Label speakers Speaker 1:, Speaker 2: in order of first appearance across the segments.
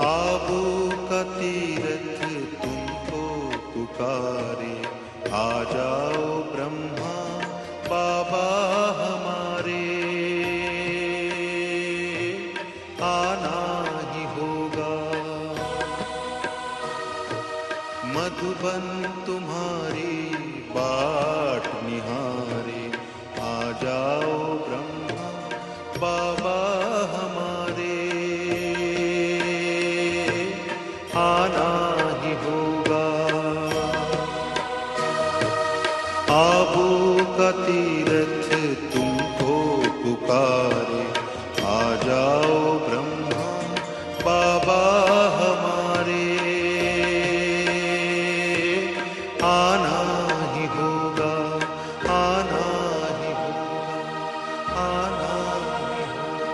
Speaker 1: आबू का तीरथ तुमको पुकारे, आ जाओ ब्रह्मा बाबा हमारे, आना ही होगा। मधुबन तुम्हारी बाट निहारे, आ जाओ ब्रह्मा बाबा हमारे, आना ही होगा। आबू का तीरथ तुमको पुकारे, आ जाओ ब्रह्मा बाबा हमारे, आना ही होगा, आना ही होगा, आना ही होगा।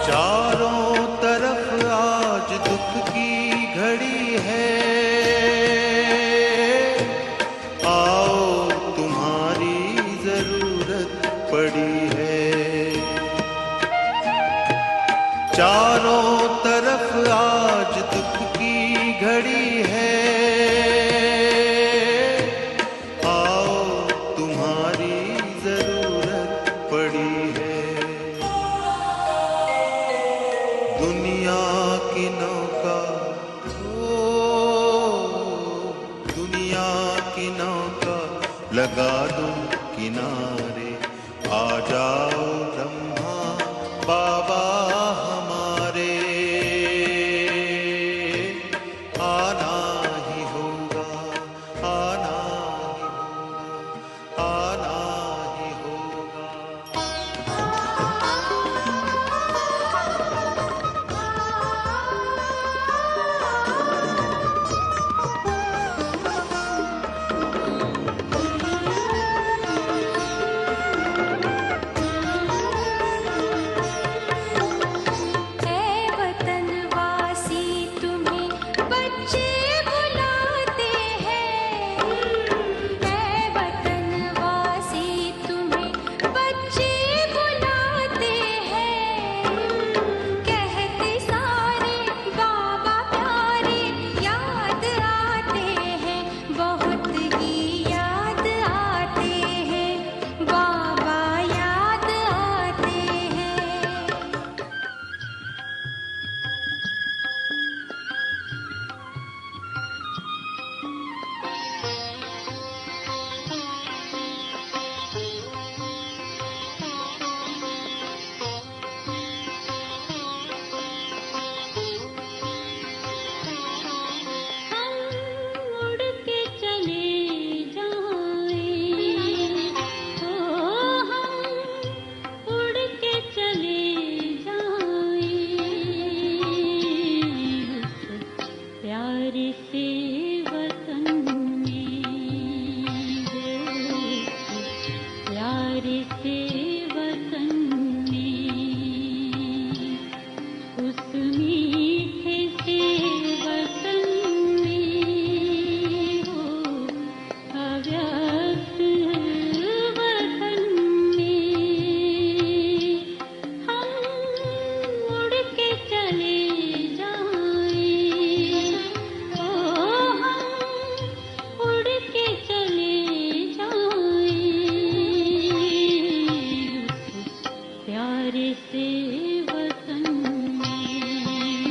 Speaker 1: चारों तरफ आज दुख की घड़ी है, आओ तुम्हारी जरूरत पड़ी है। चारों तरफ आज दुख की घड़ी है, आओ तुम्हारी जरूरत पड़ी है। दुनिया की नौका, ओ दुनिया की नौका लगा दो किनारे, आ जाओ ब्रह्मा बाबा हमारे, आना ही होगा, आना ही होगा, आना ही होगा।
Speaker 2: प्यारे से वतन में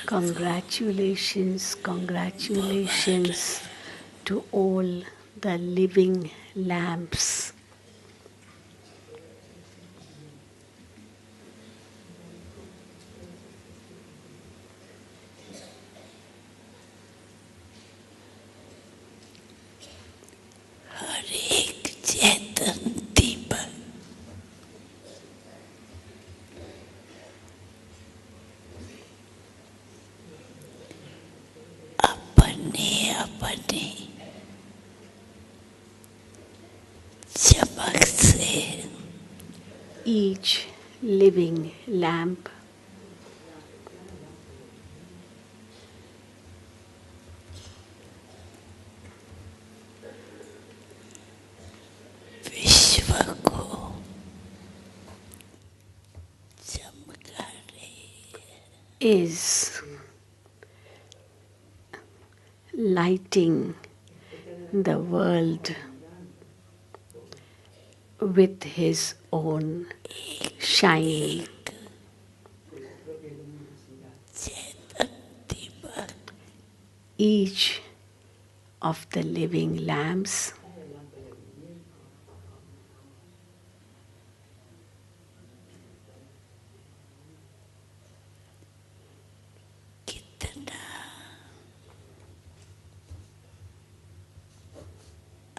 Speaker 2: Congratulations, congratulations to all the living lamps.
Speaker 3: हर एक चेतन दीपक अपने अपने चमक से
Speaker 2: Each living lamp
Speaker 3: विश्व को चमका रहे
Speaker 2: is lighting the world with his own shine.
Speaker 3: Chetan Deepak
Speaker 2: Each of the living lamps
Speaker 3: कितना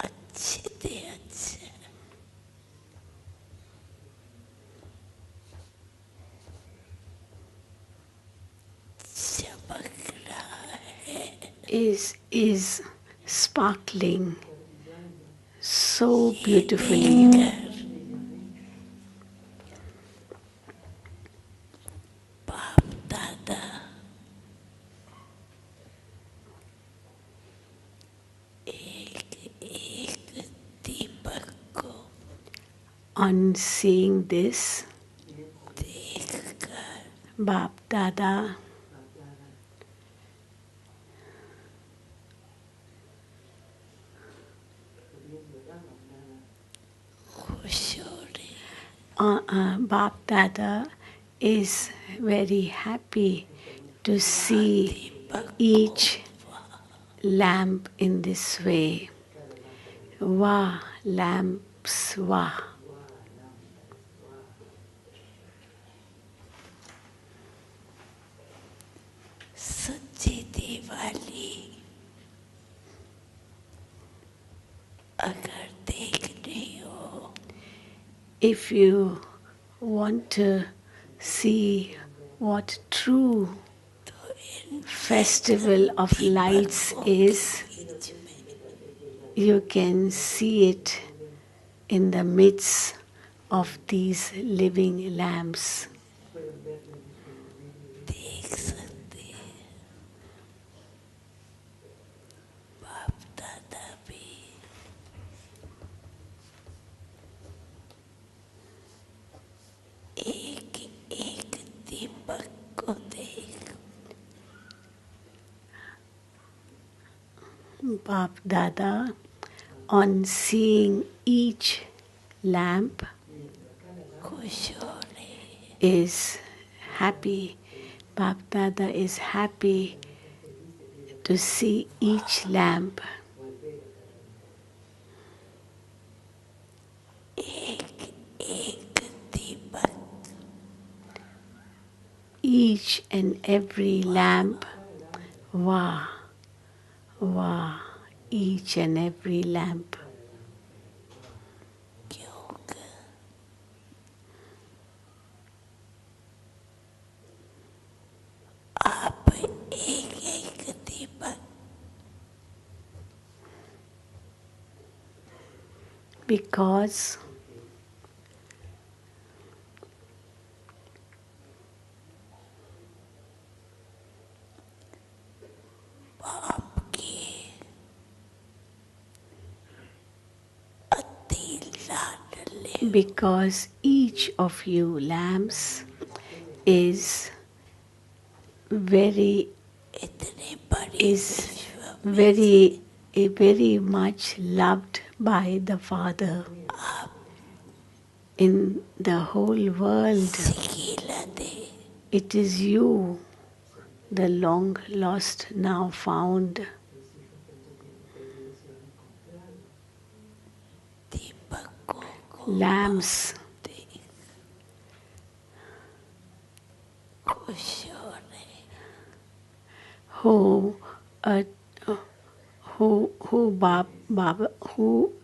Speaker 3: अच्छे से अच्छा चमक रहा है
Speaker 2: is sparkling so beautifully.
Speaker 3: बाप दादा एक एक दीपक को
Speaker 2: On seeing this,
Speaker 3: देखकर
Speaker 2: Bap Dada
Speaker 3: खुश हो रहे
Speaker 2: Bap Dada is very happy to see each lamp in this way. Wah, lamps, wah.
Speaker 3: सच्ची दिवाली अगर देखनी हो
Speaker 2: If you want to see what true
Speaker 3: तो इन
Speaker 2: festival of lights is,
Speaker 3: बीच में
Speaker 2: you can see it in the midst of these living lamps.
Speaker 3: देख सकते हैं बाप दादा भी एक एक दीपक को देख
Speaker 2: Bap Dada, on seeing each lamp,
Speaker 3: खुश हो रहे
Speaker 2: is happy. Bap Dada is happy to see each lamp.
Speaker 3: एक एक दीपक
Speaker 2: Each and every lamp, wah, wah, each and every lamp.
Speaker 3: क्योंकि आप एक एक दीपक
Speaker 2: Because
Speaker 3: बाप के अति लाडले
Speaker 2: because each of you lamps is very
Speaker 3: इतने बड़े
Speaker 2: is
Speaker 3: विश्व में
Speaker 2: very much loved by the Father. In the whole world,
Speaker 3: सिकीला they
Speaker 2: it is you the long lost now found,
Speaker 3: दीपकों को
Speaker 2: lamps
Speaker 3: देख खुश हो रहे
Speaker 2: who uh, who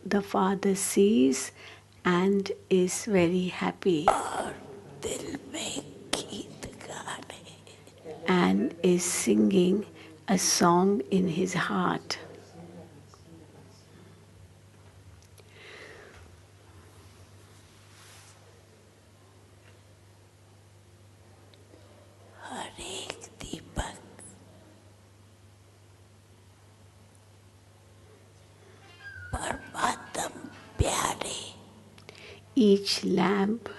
Speaker 2: the Father sees and is very happy
Speaker 3: और दिल में गीत गा रहे
Speaker 2: and is singing a song in his heart.
Speaker 3: हर एक दीपक परमात्म प्यारे
Speaker 2: Each lamp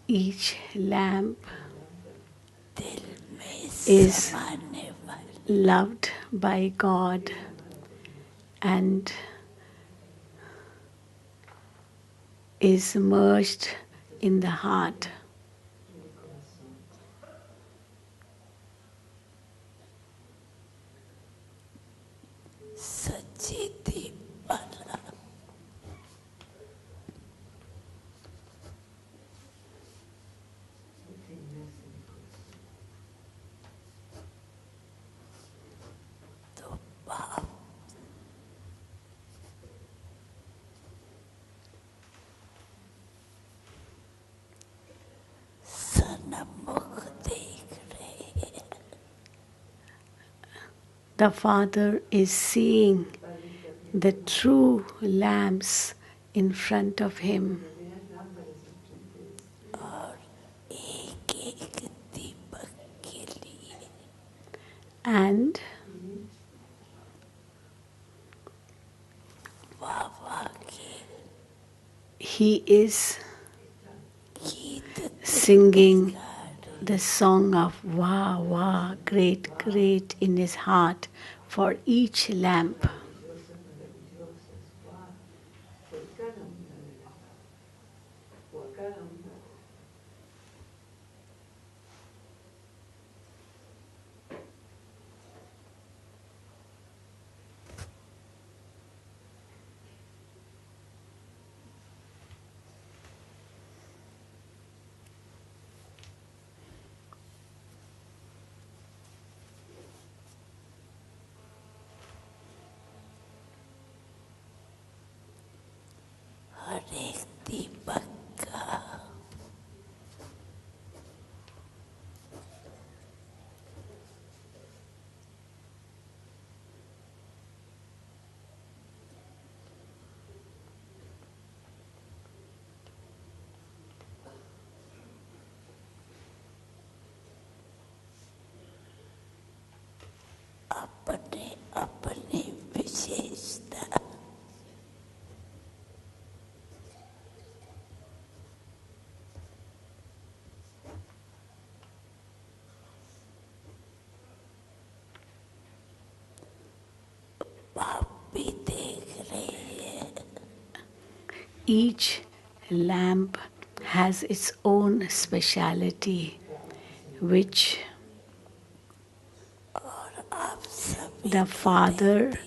Speaker 2: each lamp
Speaker 3: दिल में
Speaker 2: is
Speaker 3: समाने वाली
Speaker 2: loved by God and is merged in the heart.
Speaker 3: सच्ची दीपमाला तो बाप सन्मुख देख रहे हैं
Speaker 2: The Father is seeing the true lamps in front of him.
Speaker 3: एक एक दीपक के लिए
Speaker 2: And
Speaker 3: वाह के
Speaker 2: he is
Speaker 3: गीत
Speaker 2: singing the song of Wah, Wah, great, great in his heart for each lamp.
Speaker 3: हर एक दीपक का अपने अपने विशेषता बाप भी देख रहे हैं
Speaker 2: Each lamp has its own speciality, which
Speaker 3: आप सभी
Speaker 2: the Father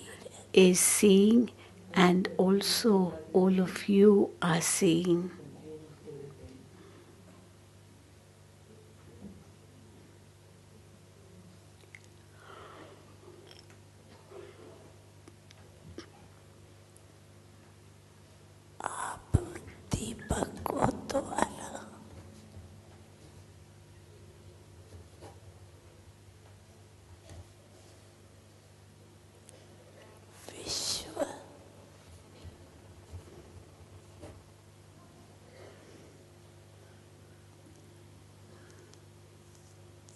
Speaker 2: is seeing and also all of you are seeing.
Speaker 3: आप दीपकों द्वारा विश्व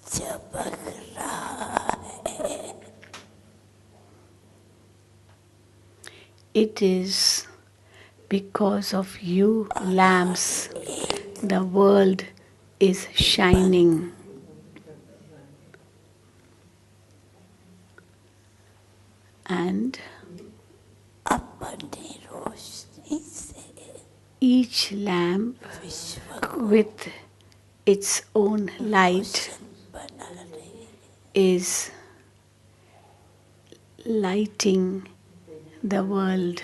Speaker 3: चमक रहा है
Speaker 2: It is because of you, lamps, the world is shining. And
Speaker 3: अपनी रोशनी से
Speaker 2: each lamp
Speaker 3: विश्व को
Speaker 2: with its own light
Speaker 3: रोशन बना रही
Speaker 2: is lighting the world.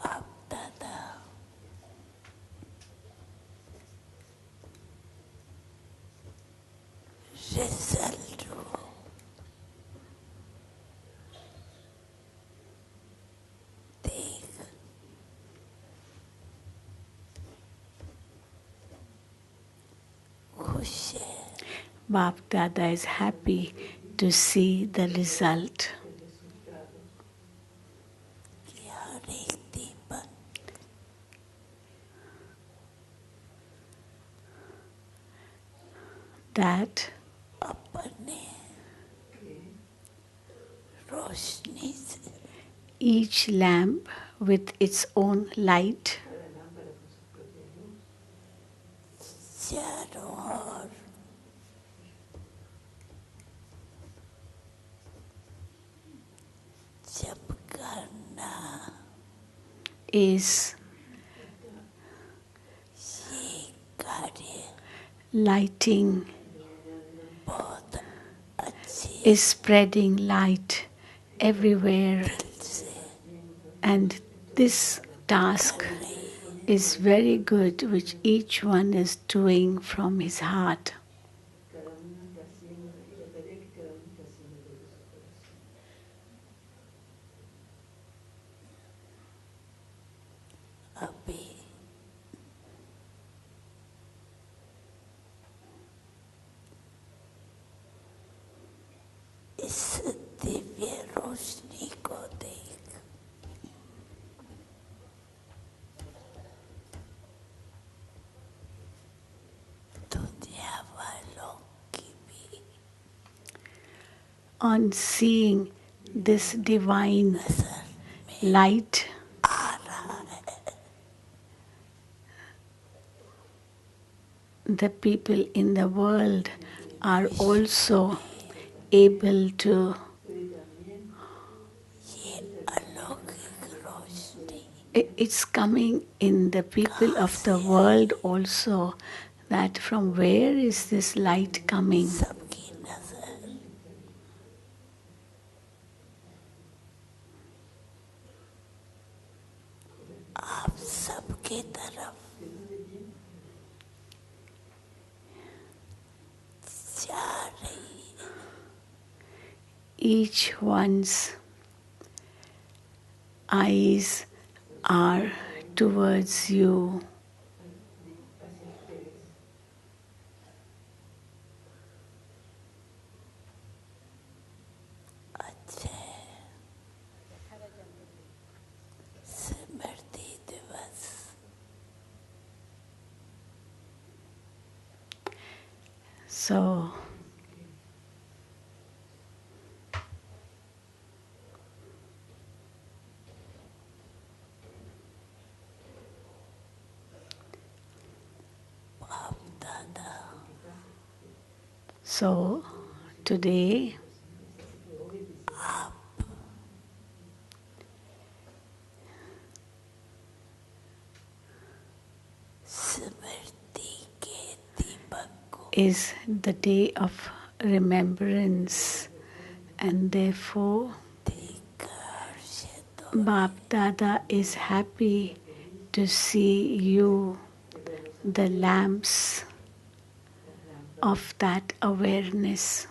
Speaker 3: आप दादा रिजल्ट को देख खुश है
Speaker 2: Bap Dada is happy to see the result.
Speaker 3: कि हर एक दीपक
Speaker 2: That
Speaker 3: अपने रोशनी से
Speaker 2: each lamp with its own light
Speaker 3: चारों ओर चमकना
Speaker 2: is
Speaker 3: ये कार्य
Speaker 2: lighting,
Speaker 3: बहुत अच्छे
Speaker 2: is spreading light everywhere.
Speaker 3: से
Speaker 2: And this task is very good, which each one is doing from his heart.
Speaker 3: अभी इस दिव्य रोशनी को देख दुनिया वालों की भी
Speaker 2: On seeing this divine light, the people in the world are also able to,
Speaker 3: ये अलौकिक रोशनी
Speaker 2: it's coming in the people of the world also, that from where is this light coming?
Speaker 3: सबकी नजर आप सबके तरफ जा रही है
Speaker 2: Each one's eyes are towards you.
Speaker 3: अच्छे स्मृति दिवस
Speaker 2: So,
Speaker 3: बाप दादा
Speaker 2: so today
Speaker 3: स्मृति के दीपक को
Speaker 2: is the day of remembrance, and therefore
Speaker 3: देखकर हर्षित
Speaker 2: Bap Dada is happy to see you, the lamps of that awareness.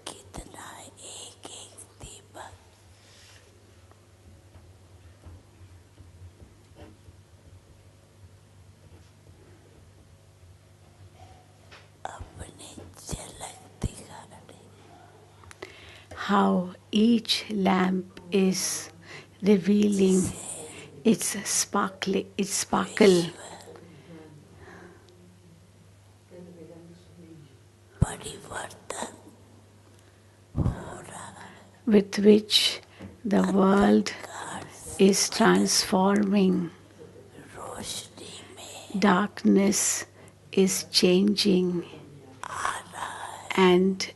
Speaker 3: कितना एक एक दीपक अपनी झलक दिखा रहे
Speaker 2: how each lamp is revealing its sparkle
Speaker 3: परिवर्तन हो रहा है,
Speaker 2: with which the world is transforming.
Speaker 3: रोशनी में
Speaker 2: Darkness is changing and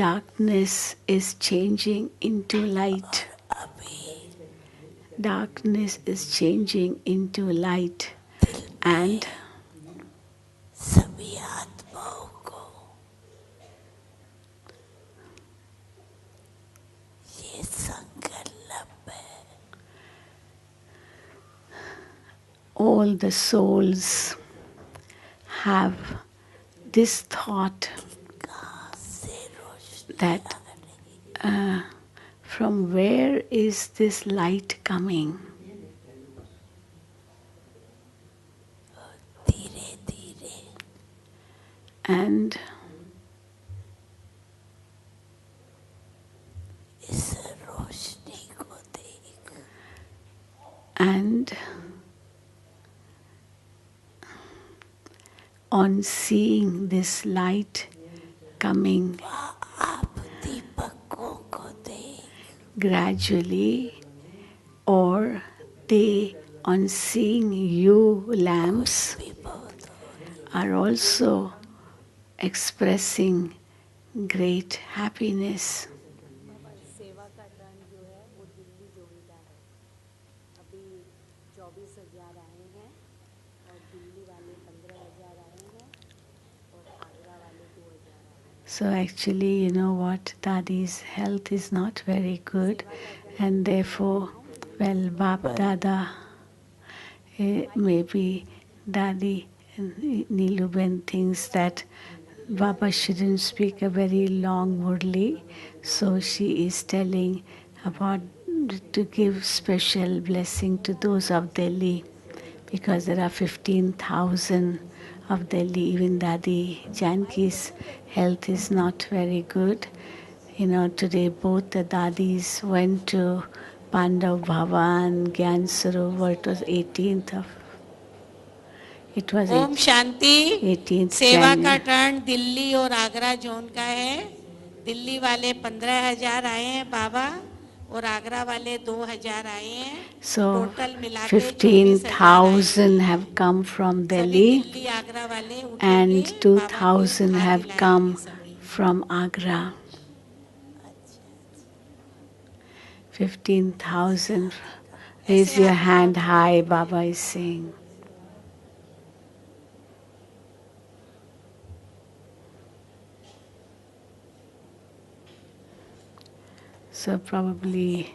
Speaker 2: darkness is changing into light.
Speaker 3: अभी
Speaker 2: Darkness is changing into light and
Speaker 3: सभी आत्माओं को ये संकल्प है,
Speaker 2: all the souls have this thought
Speaker 3: कहाँ से रोशनी
Speaker 2: that from where is this light coming?
Speaker 3: धीरे धीरे
Speaker 2: And
Speaker 3: इस रोशनी को देख
Speaker 2: and on seeing this light coming
Speaker 3: आप दीपकों को देख,
Speaker 2: gradually, or they on seeing you lamps
Speaker 3: भी बहुत
Speaker 2: are also expressing great happiness.
Speaker 4: सेवा का टर्न जो है वो दिल्ली जोन का है। अभी 24,000 आए हैं और दिल्ली वाले 15,000 आए हैं और आगरा वाले 2,000 आए हैं।
Speaker 2: So actually, you know what, Dadi's health is not very good, and therefore, well, Bap Dada, maybe Dadi Niluben thinks that Baba shouldn't speak a very long Murli, so she is telling about to give special blessing to those of Delhi, because there are 15,000 of Delhi. Even Dadi Janki's health is not very good. You know, today both the Dadis went to Pandav Bhavan, Gyan Sarovar. It was 18th of. It was
Speaker 5: Om Shanti
Speaker 2: 18th
Speaker 5: सेवा का
Speaker 2: January.
Speaker 5: Turn Delhi और Agra zone का है। दिल्ली वाले 15,000 आए हैं बाबा और आगरा वाले 2,000 आए हैं।
Speaker 2: So
Speaker 5: टोटल मिला के
Speaker 2: 15,000 have come from Delhi
Speaker 5: Delhi Agra वाले
Speaker 2: and
Speaker 5: उठेंगे,
Speaker 2: 2,000
Speaker 5: बाबा को
Speaker 2: have
Speaker 5: खा
Speaker 2: come
Speaker 5: खिलाएंगे सभी।
Speaker 2: from Agra. 15,000. Raise your hand high, Baba is saying. So probably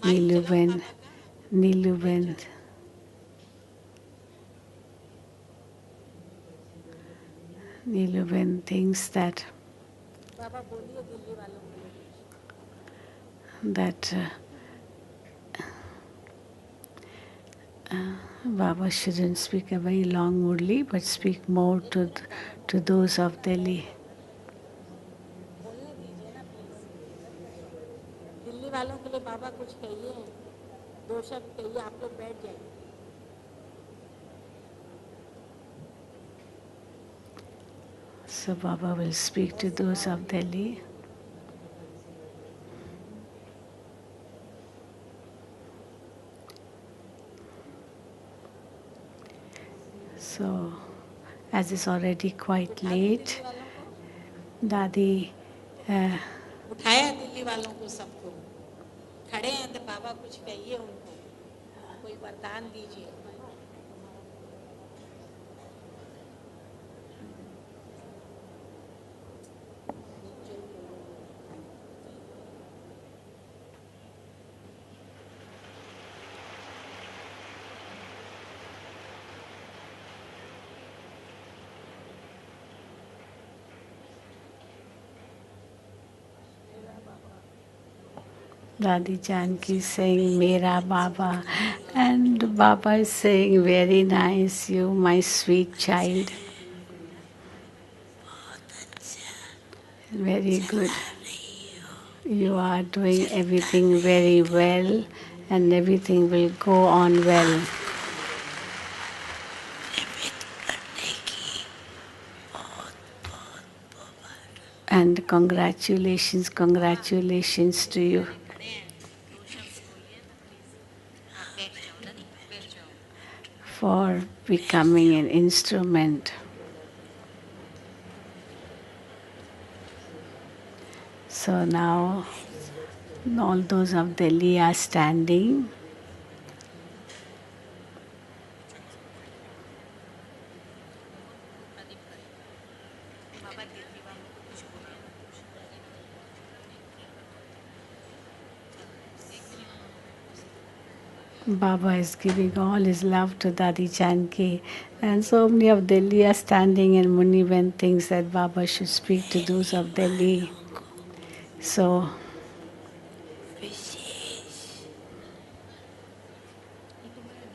Speaker 2: Niluben thinks that Baba shouldn't speak a very long Murli, but speak more to those of Delhi.
Speaker 5: Delhi वालों के लिए बाबा कुछ कहिए, 2 शब्द कहिए, आप लोग बैठ जाइए।
Speaker 2: So Baba will speak to those of Delhi. So, as it's already quite late, Dadi
Speaker 5: उठाया दिल्ली वालों को सबको, खड़े हैं तो बाबा कुछ कहिए उनको, कोई वरदान दीजिए।
Speaker 2: Dadi Janki is saying, Mera Baba. And Baba is saying, very nice, you, my sweet child. Very good. You are doing everything very well, and everything will go on well. And congratulations to you for becoming an instrument. So now all those of Delhi are standing. Baba is giving all his love to Dadi Janki, and so many of Delhi are standing, and Muniben thinks that Baba should speak to those of Delhi. So
Speaker 3: विशेष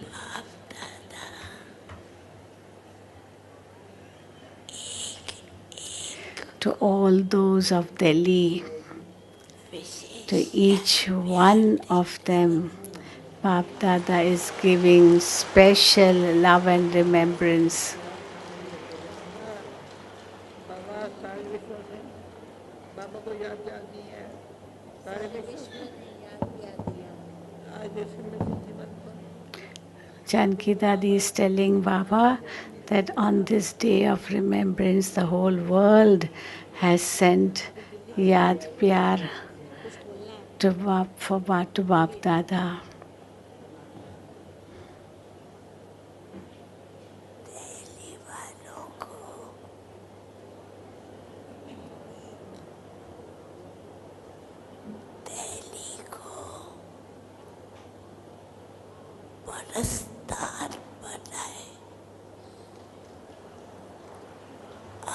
Speaker 3: बाप दादा
Speaker 2: to all those of Delhi,
Speaker 3: wishes
Speaker 2: to each one of them, Bap Dada is giving special love and remembrance.
Speaker 6: बाबा सारे विश्व से बाबा को याद नहीं है सारे विश्व आज जैसे मेरे जीवन पर
Speaker 2: Janki Dadi is telling Baba that on this day of remembrance, the whole world has sent Yad Pyar to Bap Dada.
Speaker 3: Delhi वालों को दिल्ली को परस्तार बनाए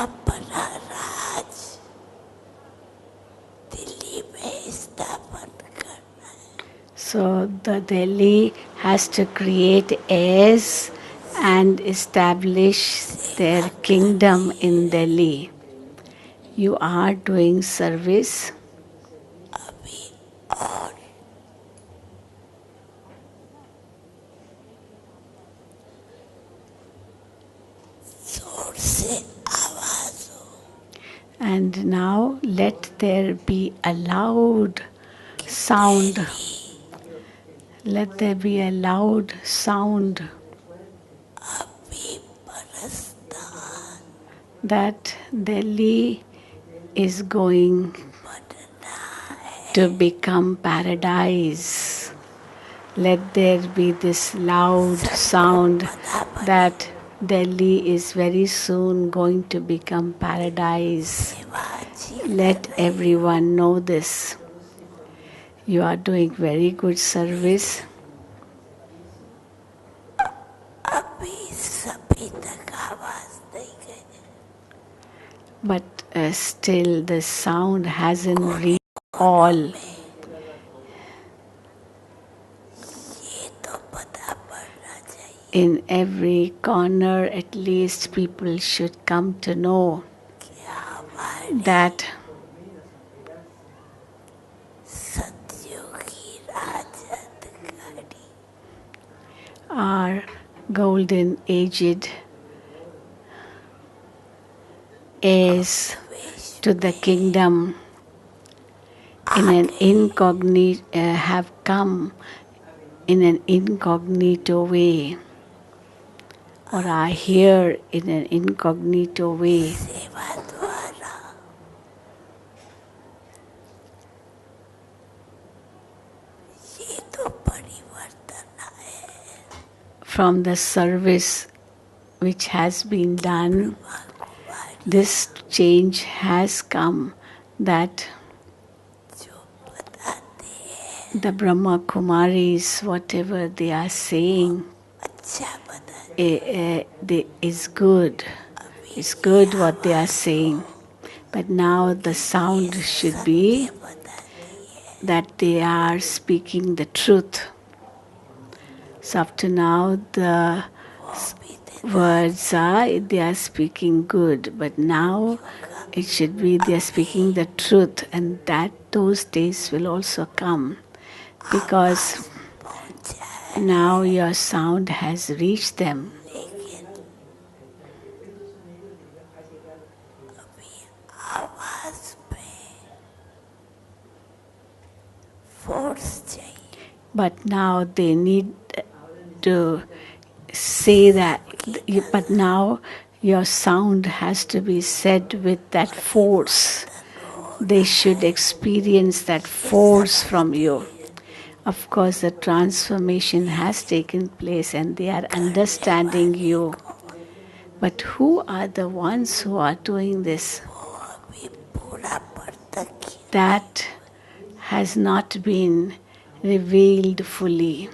Speaker 3: अपना राज दिल्ली में स्थापन करना है
Speaker 2: So the Delhi has to create heirs and establish their kingdom in Delhi. You are doing service.
Speaker 3: अभी और जोर से आवाज हो
Speaker 2: And now let there be a loud sound. Let there be a loud sound
Speaker 3: अभी परस्तार
Speaker 2: that Delhi is going to become paradise. Let there be this loud sound that Delhi is very soon going to become paradise. Let everyone know this. You are doing very good service,
Speaker 3: अभी सभी तक आवाज नहीं गई
Speaker 2: but still the sound hasn't reached all.
Speaker 3: ये तो पता पड़ना चाहिए
Speaker 2: In every corner, at least people should come to know
Speaker 3: कि हमारे
Speaker 2: that
Speaker 3: सत्युग की राजत गाड़ी
Speaker 2: our golden aged heirs to the kingdom in an have come in an incognito way, or are here in an incognito way.
Speaker 3: सेवा द्वारा ये तो परिवर्तन है
Speaker 2: From the service which has been done, this change has come that
Speaker 3: जो बताते हैं
Speaker 2: the Brahma Kumaris, whatever they are saying,
Speaker 3: अच्छा बताते
Speaker 2: is good. It's good what they are saying. But now the sound should be that they are speaking the truth. So up to now, words are, they are speaking good, but now it should be they are speaking the truth, and that those days will also come because now your sound has reached them.
Speaker 3: आवाज पे force चाहिए.
Speaker 2: But now they need to say that, but now your sound has to be said with that force. They should experience that force from you. Of course, the transformation has taken place and they are understanding you. But who are the ones who are doing this?
Speaker 3: अभी पूरा पर्दा की
Speaker 2: That has not been revealed fully.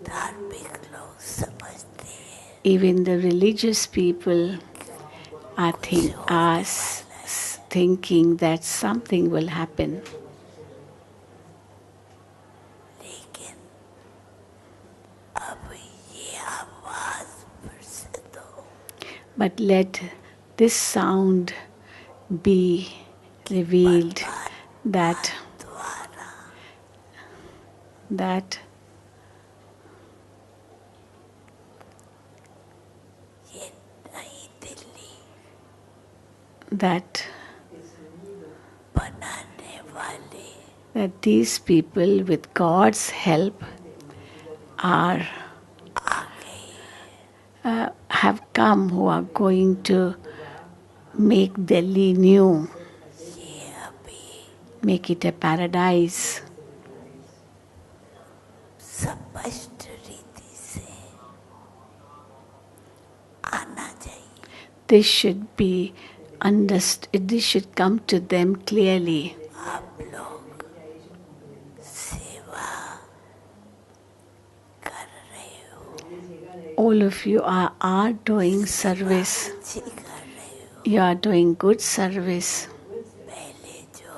Speaker 3: धार्मिक लोग समझते हैं
Speaker 2: Even the religious people are thinking that something will happen.
Speaker 3: लेकिन अब ये आवाज फिर से दो.
Speaker 2: But let this sound be revealed that
Speaker 3: ये नई दिल्ली
Speaker 2: that
Speaker 3: बनाने वाले
Speaker 2: these people with God's help are have come, who are going to make Delhi new,
Speaker 3: ये अभी
Speaker 2: make it a paradise.
Speaker 3: स्पष्ट रीति से आना चाहिए.
Speaker 2: This should be understood. This should come to them clearly.
Speaker 3: आप लोग सेवा कर रहे हो,
Speaker 2: All of you are doing service.
Speaker 3: अच्छी कर रहे हो.
Speaker 2: You are doing good service.
Speaker 3: पहले जो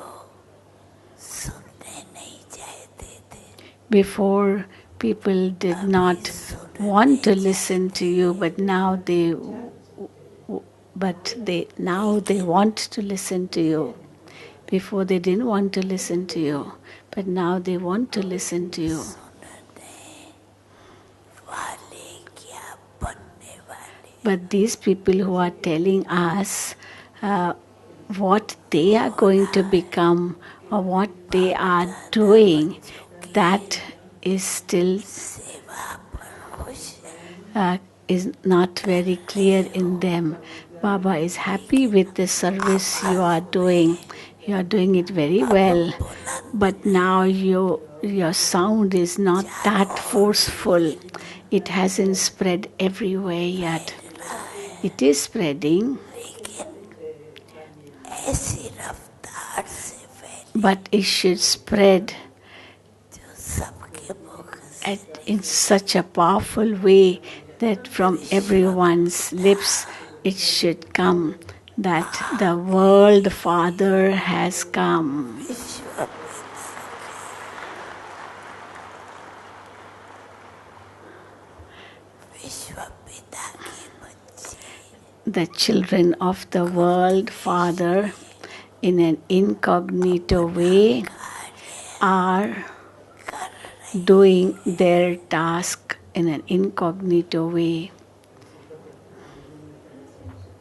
Speaker 3: सुनने नहीं चाहते थे,
Speaker 2: Before, people did not want to listen to you, but now they want to listen to you. Before they didn't want to listen to you, but now they want to listen to you.
Speaker 3: वाले क्या बनने वाले.
Speaker 2: But these people who are telling us what they are going to become or what they are doing, that is still
Speaker 3: सेवा पर खुश है.
Speaker 2: is not very clear in them. Baba is happy with the service you are doing. You are doing it very well. But now your sound is not that forceful. It hasn't spread everywhere yet. It is spreading,
Speaker 3: ऐसी रफ्तार से फैले
Speaker 2: but it should spread
Speaker 3: जो सबके मुख से
Speaker 2: in such a powerful way that from everyone's lips it should come that the world Father has come.
Speaker 3: विश्व पिता के बच्चे
Speaker 2: The children of the world Father, in an incognito way, are doing their task in an incognito way.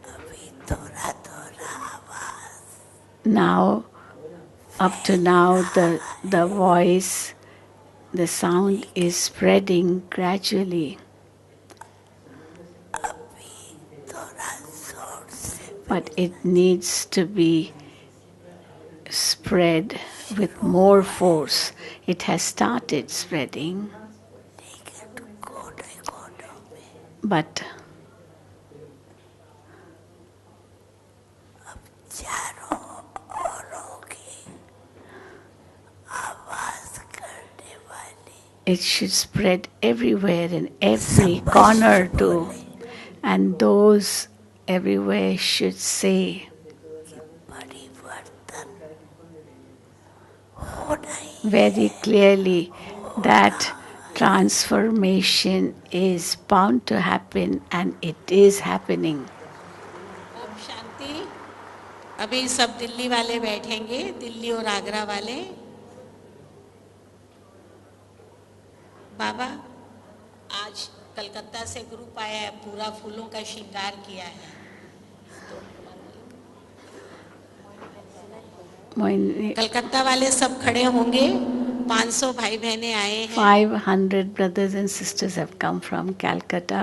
Speaker 3: अभी थोड़ा थोड़ा आवाज
Speaker 2: Now, up to now, the voice, the sound is spreading gradually,
Speaker 3: अभी थोड़ा जोर से
Speaker 2: but it needs to be spread with more force. It has started spreading,
Speaker 3: लेकिन कोने कोनों में
Speaker 2: but
Speaker 3: चारों औरों की आवाज करने वाली
Speaker 2: it should spread everywhere in every corner too. And those everywhere should say
Speaker 3: परिवर्तन होना ही
Speaker 2: very clearly that transformation is bound to happen and it is happening.
Speaker 5: Om Shanti. अभी सब दिल्ली वाले बैठेंगे, दिल्ली और आगरा वाले। बाबा, आज कलकत्ता से ग्रुप आया है, पूरा फूलों का श्रृंगार किया है। कलकत्ता वाले सब खड़े होंगे। 500 भाई बहनें आए हैं।
Speaker 2: 500 brothers and sisters have come from Calcutta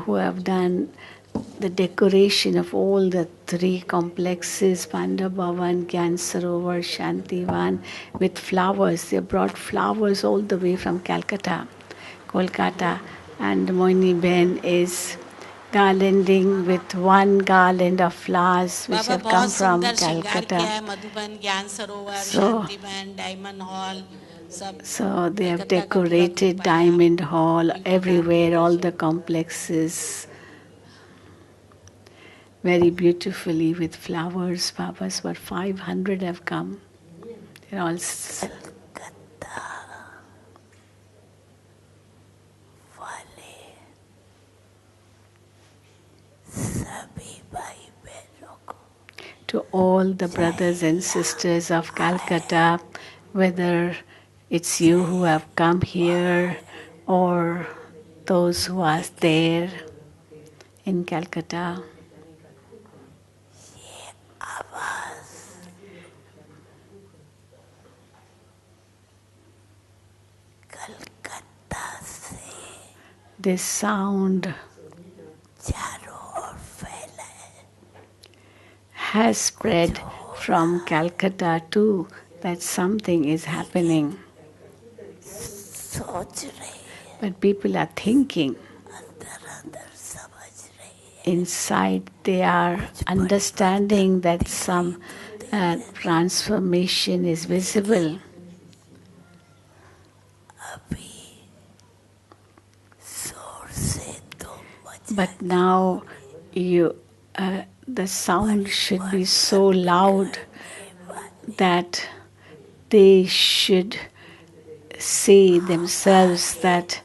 Speaker 2: who have done the decoration of all the 3 complexes, Panda Bhavan, Gyan Sarovar, Shantivan, with flowers. They brought flowers all the way from Calcutta, Kolkata, and Moini Ben is garlanding with 1 garland of flowers which have come from Calcutta.
Speaker 5: Madhuban, ज्ञान सरोवर,
Speaker 2: So-
Speaker 5: Shantivan, diamond hall, सब
Speaker 2: So they have
Speaker 5: Calcutta का पूरा
Speaker 2: decorated
Speaker 5: group आया।
Speaker 2: Diamond Hall everywhere, all the complexes, very beautifully with flowers. Babas, what 500 have come. They're all
Speaker 3: वाले सभी भाई बहनों को
Speaker 2: to all the brothers and sisters of Calcutta, whether it's you who have come here or those who are there in Calcutta.
Speaker 3: आवाज कलकत्ता से
Speaker 2: This sound
Speaker 3: चारों ओर फैला है।
Speaker 2: has spread from Calcutta too, that something is happening.
Speaker 3: सोच रहे हैं,
Speaker 2: But people are thinking,
Speaker 3: अंदर अंदर समझ रहे हैं।
Speaker 2: inside they are understanding that some transformation is visible.
Speaker 3: अभी जोर से तुम मचा
Speaker 2: But now the sound should be so loud that they should see themselves that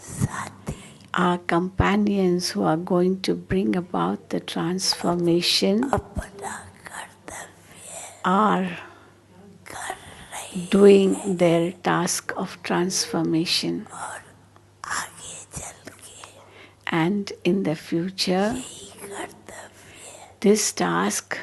Speaker 3: साथी
Speaker 2: our companions who are going to bring about the transformation
Speaker 3: अपना कर्तव्य
Speaker 2: are
Speaker 3: कर रहे
Speaker 2: doing their task of transformation.
Speaker 3: और आगे चल के
Speaker 2: And in the future,
Speaker 3: यही कर्तव्य
Speaker 2: this task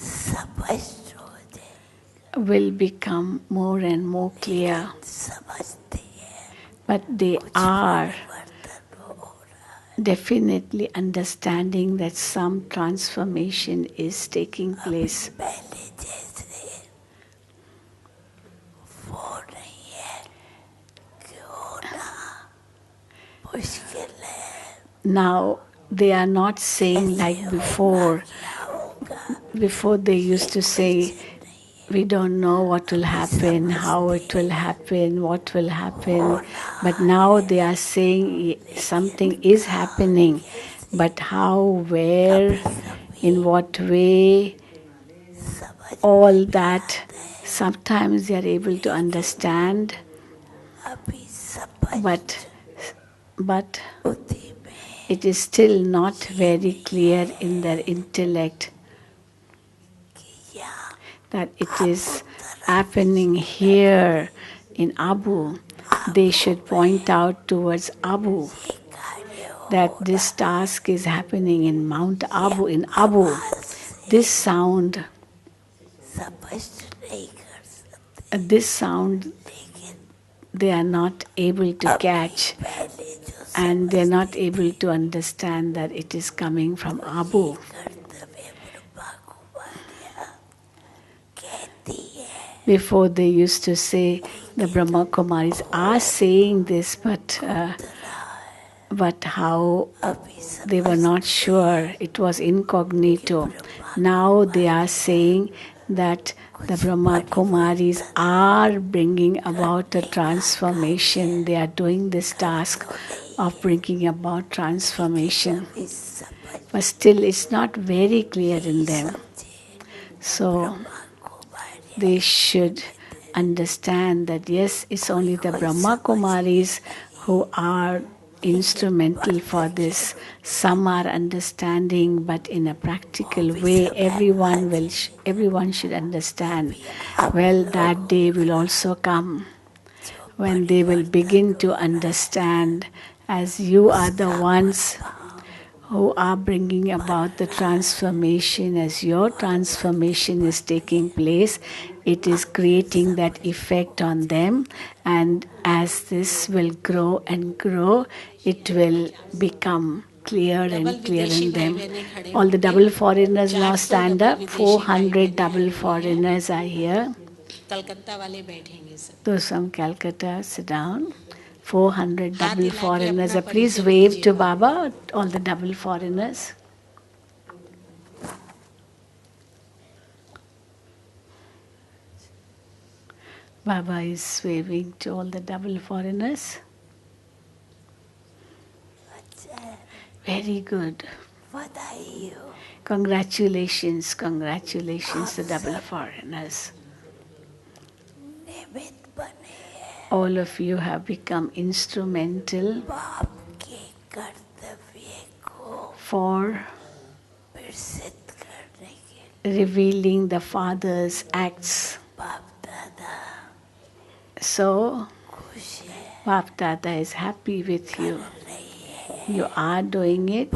Speaker 3: स्पष्ट हो जाए।
Speaker 2: will become more and more clear.
Speaker 3: समझते हैं
Speaker 2: But they are
Speaker 3: परिवर्तन हो रहा
Speaker 2: definitely understanding that some transformation is taking place.
Speaker 3: है। पहले जैसे वो नहीं है, क्यों ना मुश्किल है
Speaker 2: Now they are not saying like before. Before they used to say, we don't know what will happen, how it will happen, what will happen. But now they are saying something is happening. But how, where, in what way, all that, sometimes they are able to understand,
Speaker 3: अभी समझ
Speaker 2: but
Speaker 3: बुद्धि में
Speaker 2: it is still not very clear in their intellect
Speaker 3: यहाँ
Speaker 2: that it is happening here in Abu. They should point out towards Abu that this task is happening in Mount Abu, in Abu. This sound,
Speaker 3: स्पष्ट नहीं कर सकते,
Speaker 2: this sound they are not able to catch,
Speaker 3: पहले जो
Speaker 2: and they are not able to understand that it is coming from Abu.
Speaker 3: कर्तव्य ब्रह्मा कुमारियाँ कहती है,
Speaker 2: Before they used to say, the Brahma Kumaris are saying this, but how
Speaker 3: अभी सब
Speaker 2: they were not sure. It was incognito. Now they are saying that the Brahma Kumaris are bringing about a transformation. They are doing this task of bringing about transformation.
Speaker 3: भी समझ
Speaker 2: But still, it's not very clear in them. So
Speaker 3: Kumari
Speaker 2: they should understand that yes, it's only the Brahma Kumaris who are instrumental for this. Some are understanding, but in a practical way, everyone should understand. Well, that day will also come when they will begin to understand, as you are the ones who are bringing about the transformation. As your transformation is taking place, it is creating that effect on them, and as this will grow and grow, it will become clear and clear in them. All the double foreigners now stand up. 400 double foreigners are here.
Speaker 5: Calcutta वाले बैठेंगे सब.
Speaker 2: Those from Calcutta, sit down. 400 double
Speaker 5: हिला के
Speaker 2: foreigners.
Speaker 5: अपना
Speaker 2: Please
Speaker 5: परिचय
Speaker 2: wave
Speaker 5: दीजिए
Speaker 2: to
Speaker 5: Baba.
Speaker 2: Baba, all the double foreigners. Baba is waving to all the double foreigners. Very good. Congratulations, congratulations to double foreigners. All of you have become instrumental for revealing the Father's acts. So, Bap Dada is happy with you. You are doing it.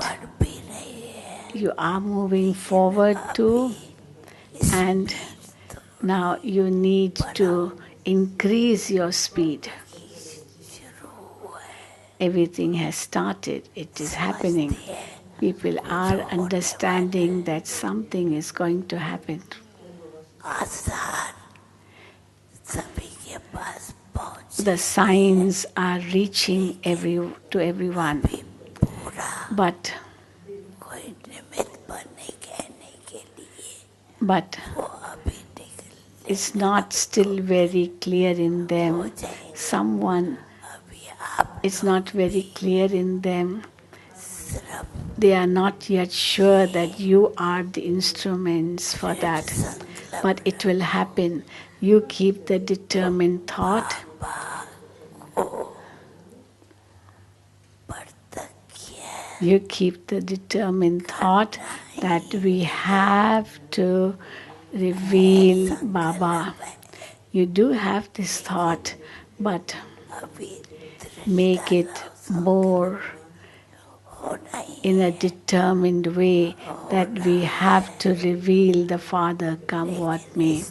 Speaker 2: You are moving forward too. And now you need to increase your speed. Everything has started. It is happening. People are understanding that something is going to happen. The signs are reaching to everyone. But it's not still very clear in them. It's not very clear in them. They are not yet sure that you are the instruments for that. But it will happen. You keep the determined thought. You keep the determined thought that we have to reveal Baba. You do have this thought, but make it more in a determined way that we have to reveal the Father, come what may.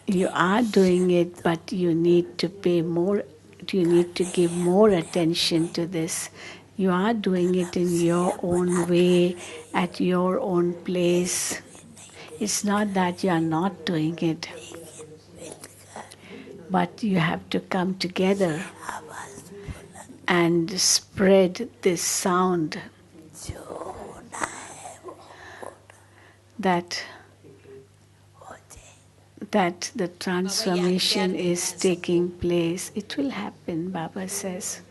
Speaker 2: You are doing it, but you need to pay more. You need to give more attention to this. You are doing it in your own way, at your own place. It's not that you are not doing it, but you have to come together and spread this sound that the transformation is taking place. It will happen, Baba says.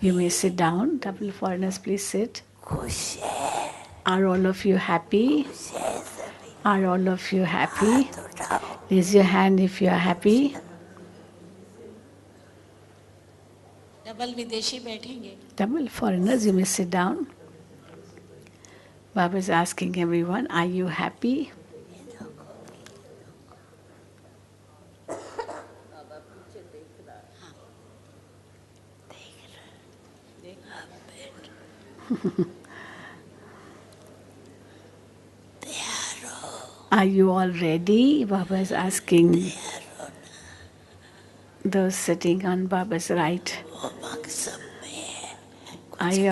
Speaker 2: You may sit down. Double foreigners, please sit. Are all of you happy? Are all of you happy? Raise your hand if you are happy.
Speaker 5: Double विदेशी बैठेंगे.
Speaker 2: Double foreigners, you may sit down. Baba is asking everyone, are you happy? Are you all ready? Baba is asking those sitting on Baba's right. Are you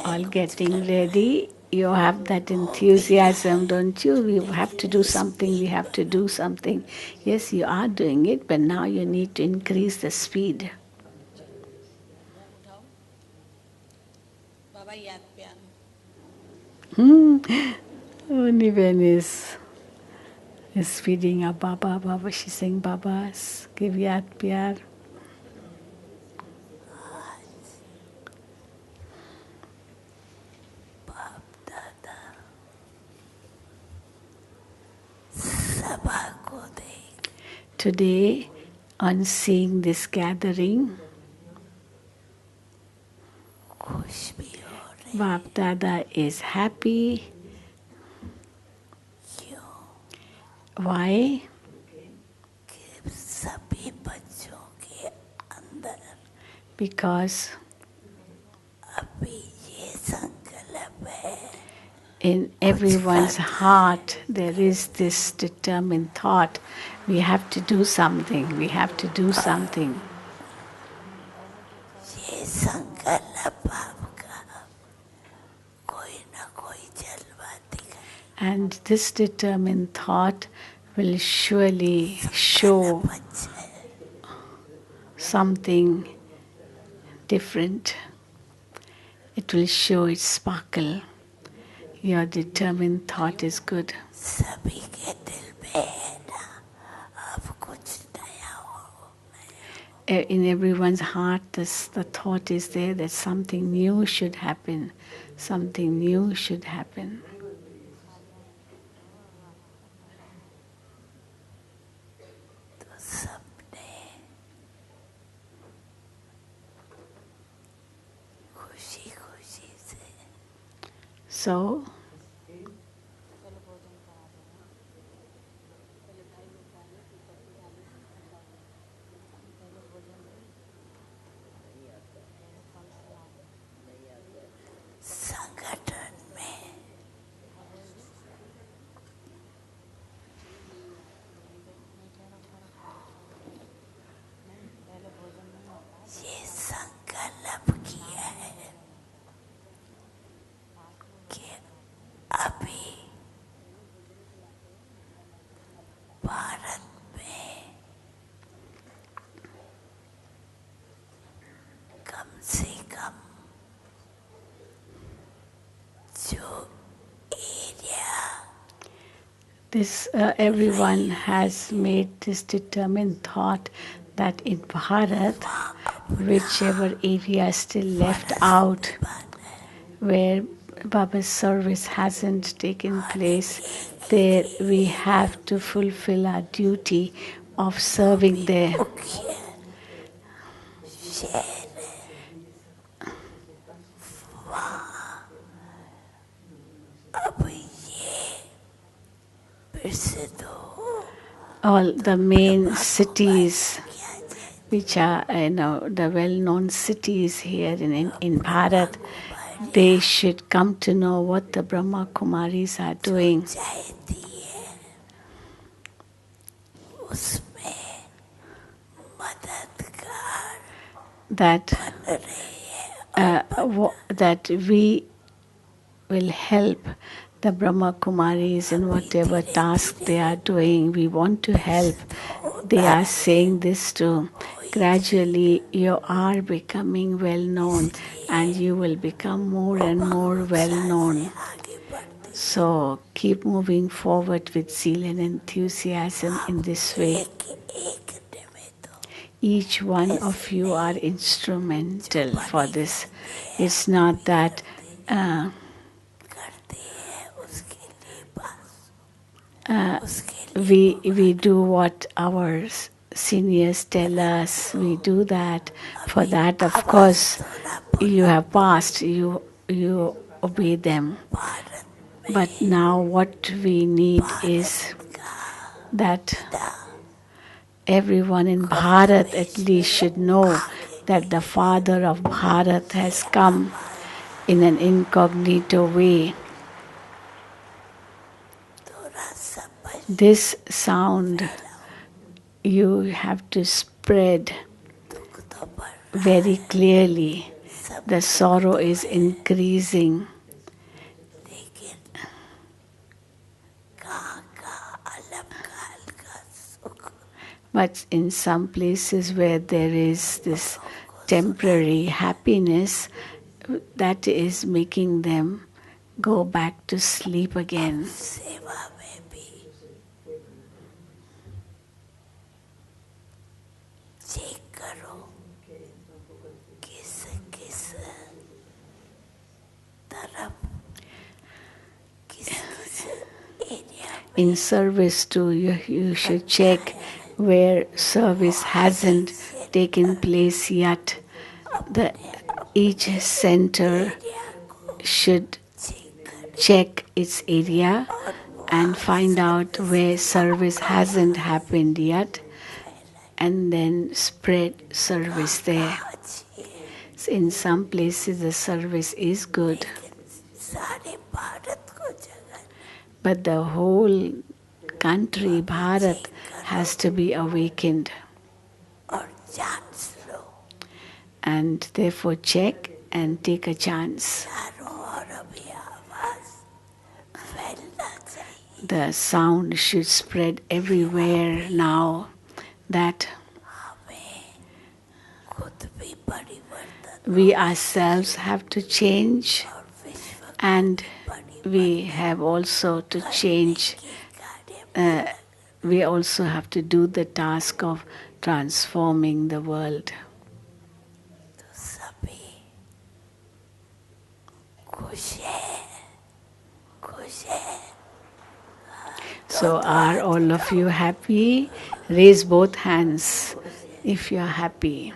Speaker 2: all getting ready? You have that enthusiasm, don't you? We have to do something, we have to do something. Yes, you are doing it, but now you need to increase the speed.
Speaker 5: बाबा याद प्यार.
Speaker 2: Only when is feeding up Baba. Baba, she's saying, Babas, give yad pyar. today, on seeing this gathering,
Speaker 3: खुश भी हो रहे
Speaker 2: Bap Dada is happy.
Speaker 3: क्यों
Speaker 2: Why?
Speaker 3: कि सभी बच्चों के अंदर
Speaker 2: Because
Speaker 3: अभी ये संकल्प है
Speaker 2: in everyone's heart there is this determined thought, we have to do something, we have to do something.
Speaker 3: ये संकल्प आपका कोई ना कोई जलवा दिखाए
Speaker 2: And this determined thought will surely show
Speaker 3: बच्चे
Speaker 2: something different. It will show its sparkle. Your determined thought is good.
Speaker 3: सभी के दिल में है ना अब कुछ नया हो
Speaker 2: In everyone's heart, the thought is there that something new should happen. Something new should happen.
Speaker 3: तो सबने खुशी खुशी से
Speaker 2: So,
Speaker 3: संगठन में ये संकल्प किया है कि अभी भारत में कम से कम जो area
Speaker 2: everyone has made this determined thought that in Bharat, whichever area is still left out, where Baba's service hasn't taken place, there we have to fulfill our duty of serving there.
Speaker 3: मुख्य शहर अब ये प्रसिद्ध हो
Speaker 2: All the main cities, which are the well-known cities here in Bharat, they should come to know what the Brahma Kumaris are doing.
Speaker 3: चाहती है उसमें मददगार
Speaker 2: That that we will help the Brahma Kumaris in whatever task they are doing. We want to help. They are saying this too. Gradually, you are becoming well known, and you will become more and more well known. So keep moving forward with zeal and enthusiasm in this way.
Speaker 3: एक में तो
Speaker 2: Each one of you are instrumental for this. It's not that
Speaker 3: करते हैं उसके लिए बस उसके लिए
Speaker 2: we do what our seniors tell us. We do that. For that, of course, you have passed. You obey them. But now, what we need is that everyone in Bharat at least should know that the father of Bharat has come in an incognito way.
Speaker 3: थोड़ा समझ
Speaker 2: This sound you have to spread
Speaker 3: दुख तो बढ़
Speaker 2: very clearly. The sorrow is increasing.
Speaker 3: लेकिन कहाँ अलग का सुख
Speaker 2: But in some places where there is this temporary happiness, that is making them go back to sleep again.
Speaker 3: सेवा में भी चेक करो किस किस तरफ किस किस area
Speaker 2: In service too, you should check where service hasn't taken place yet, each center should check its area and find out where service hasn't happened yet, and then spread service there. So in some places the service is good,
Speaker 3: सारे भारत को जगह
Speaker 2: but the whole country, Bharat, has to be awakened.
Speaker 3: और chance low
Speaker 2: And therefore check and take a chance.
Speaker 3: चारों ओर अभी आवाज फैलना चाहिए
Speaker 2: The sound should spread everywhere now that
Speaker 3: हमें खुद भी परिवर्तन
Speaker 2: we ourselves have to change,
Speaker 3: और विश्व
Speaker 2: and we have also to change.
Speaker 3: कार्य
Speaker 2: We also have to do the task of transforming the world.
Speaker 3: तो सभी खुश है खुश है
Speaker 2: So are all of you happy? Raise both hands if you are happy.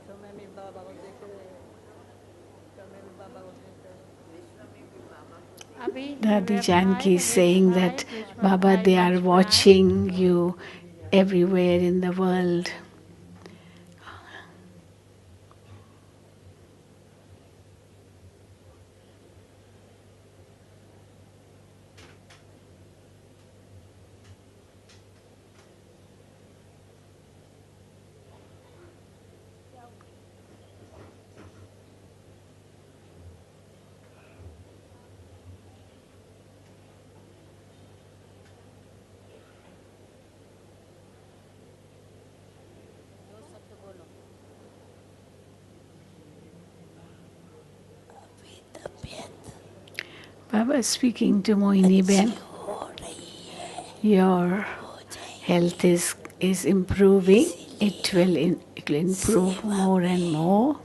Speaker 6: समय में बाबा को देख रहे हैं समय में बाबा को देख रहे हैं
Speaker 5: अभी
Speaker 2: Dadi Janki is saying that, Baba, they are watching you everywhere in the world.
Speaker 3: अभी तबीयत
Speaker 2: Baba is speaking to Mohini Ben.
Speaker 3: हो रही है
Speaker 2: Your health is improving. It will improve more and more.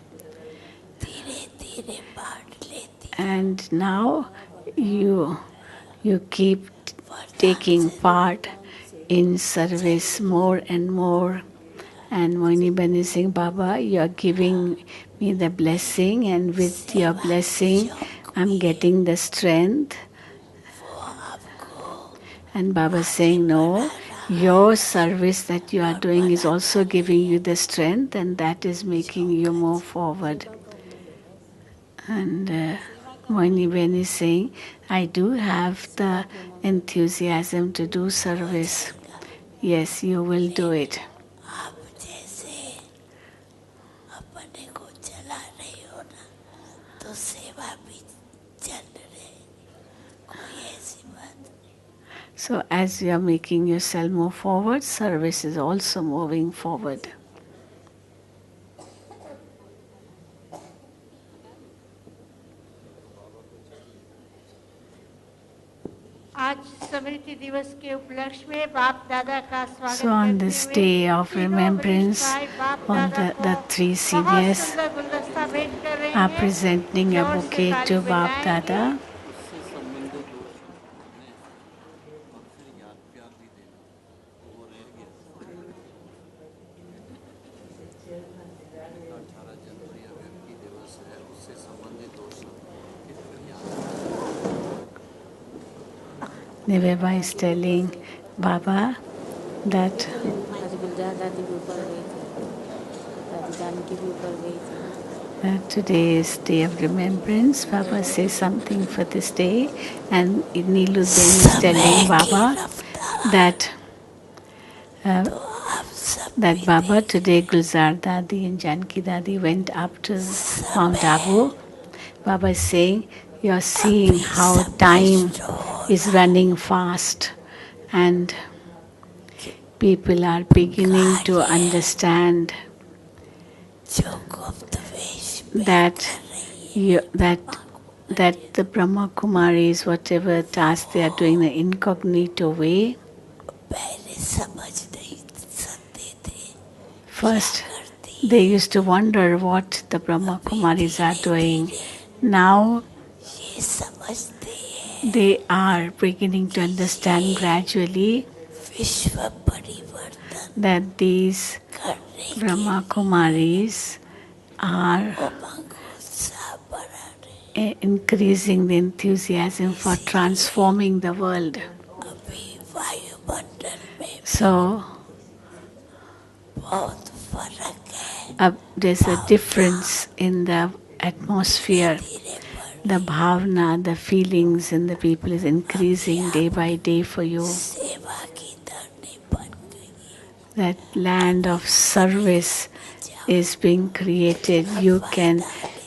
Speaker 3: धीरे धीरे बांट लेती
Speaker 2: And now you keep taking part in service more and more. And Mohini Ben is saying, Baba, you are giving me the blessing, and with your blessing, I'm getting the strength. And Baba is saying, no, your service that you are doing is also giving you the strength, and that is making you move forward. And Mohini Ben is saying, I do have the enthusiasm to do service. Yes, you will do it.
Speaker 3: आप जैसे अपने को चला रही हो ना तो सेवा भी चल रही कोई ऐसी बात नहीं
Speaker 2: So as you are making yourself move forward, service is also moving forward.
Speaker 5: आज स्मृति दिवस के उपलक्ष्य में बाप दादा का स्वागत
Speaker 2: So on
Speaker 5: करते
Speaker 2: this
Speaker 5: हुए
Speaker 2: day of
Speaker 5: तीनों
Speaker 2: remembrance,
Speaker 5: वरिष्ठ भाई बाप
Speaker 2: on
Speaker 5: दादा
Speaker 2: the
Speaker 5: को
Speaker 2: three
Speaker 5: बहुत
Speaker 2: seniors
Speaker 5: सुंदर गुलदस्ता भेंट कर रहे
Speaker 2: are
Speaker 5: हैं।
Speaker 2: presenting a
Speaker 5: जोर से
Speaker 2: bouquet
Speaker 5: ताली
Speaker 2: to Bap
Speaker 5: बजाएंगे।
Speaker 2: Dada. Niveva is telling Baba that
Speaker 4: आज गुलजार दादी भी ऊपर गई थी, दादी जानकी भी ऊपर गई थी।
Speaker 2: today is day of remembrance. Baba says something for this day, and Niluddin is telling Baba that that Baba today Gulzar Dadi and Janki Dadi went up to Mount Abu. Baba is saying, you are seeing how time is running fast, and people are beginning to understand
Speaker 3: जो गुप्त वेश में
Speaker 2: that that the Brahma Kumaris, whatever task they are doing in an incognito way,
Speaker 3: पहले समझ नहीं सकते थे
Speaker 2: first they used to wonder what the Brahma Kumaris are doing, Now
Speaker 3: ये समझते हैं
Speaker 2: they are beginning to understand gradually
Speaker 3: विश्व परिवर्तन
Speaker 2: that these
Speaker 3: करने के
Speaker 2: Brahma Kumaris are
Speaker 3: उमंग उत्साह बढ़ाने
Speaker 2: increasing the enthusiasm for transforming the world.
Speaker 3: अभी वायुमंडल में
Speaker 2: So
Speaker 3: बहुत फर्क है
Speaker 2: there's a difference in the atmosphere.
Speaker 3: धीरे पर
Speaker 2: The bhavana, the feelings in the people is increasing day by day for you.
Speaker 3: सेवा की धरनी बन गई
Speaker 2: That land of service is being created. You can,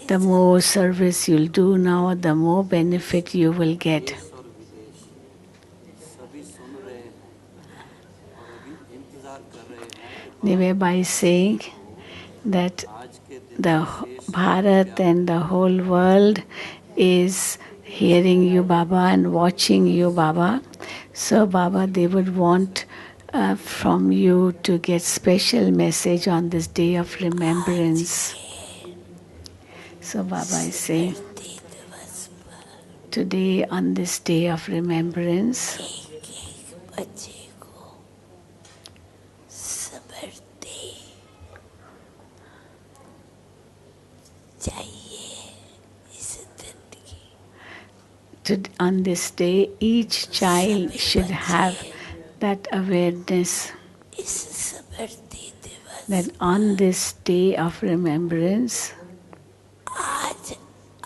Speaker 2: the more service you'll do now, the more benefit you will get. By saying that the Bharat and the whole world is hearing you, Baba, and watching you, Baba. So, Baba, they would want from you to get special message on this day of remembrance. So, Baba is saying,
Speaker 3: दिवस पर
Speaker 2: today on this day of remembrance,
Speaker 3: एक एक बच्चे को स्मृति चाहिए इस दिन की
Speaker 2: on this day, each child should have that awareness
Speaker 3: इस स्मृति दिवस
Speaker 2: that on this day of remembrance,
Speaker 3: आज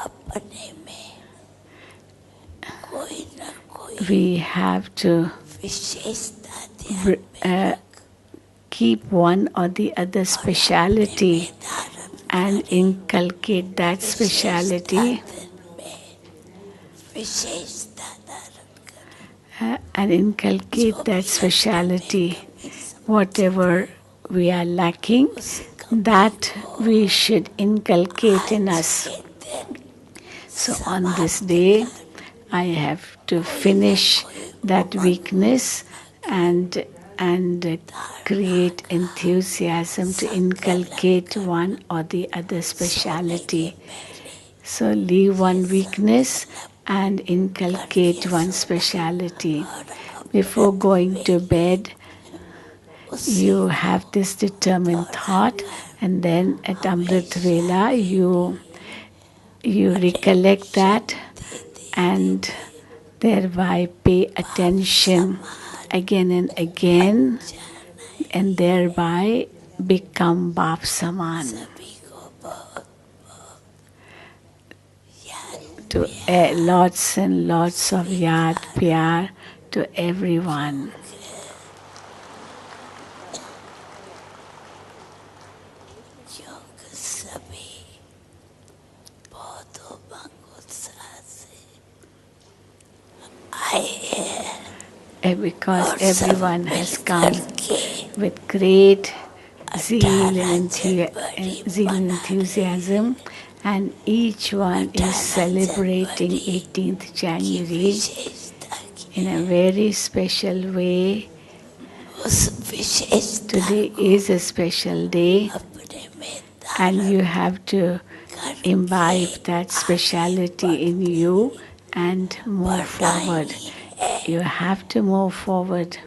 Speaker 3: अपने में कोई न कोई
Speaker 2: we have to
Speaker 3: विशेषता ध्यान
Speaker 2: uh, keep one or the other speciality
Speaker 3: धारण
Speaker 2: and inculcate that speciality
Speaker 3: विशेषता धारण कर
Speaker 2: and inculcate that speciality. Whatever we are lacking, that we should inculcate in us. So on this day, I have to finish that weakness and create enthusiasm to inculcate one or the other speciality. So leave one weakness and inculcate one speciality. Before going to bed, you have this determined thought, and then at Amrit Vela you recollect that and thereby pay attention again and again, and thereby become Bap Saman.
Speaker 3: सभी को बहुत याद
Speaker 2: To lots and lots of yaad, pyar to everyone.
Speaker 3: क्योंकि सभी बहुत उमंग उत्साह से आए हैं
Speaker 2: Because everyone has come
Speaker 3: के
Speaker 2: with great zeal and enthusiasm, and each one is celebrating 18th January
Speaker 3: विशेषता की
Speaker 2: in a very special way.
Speaker 3: उस विशेषता
Speaker 2: Today is a special day,
Speaker 3: अपने में
Speaker 2: and you have to imbibe that speciality in you and move forward. You have to move forward.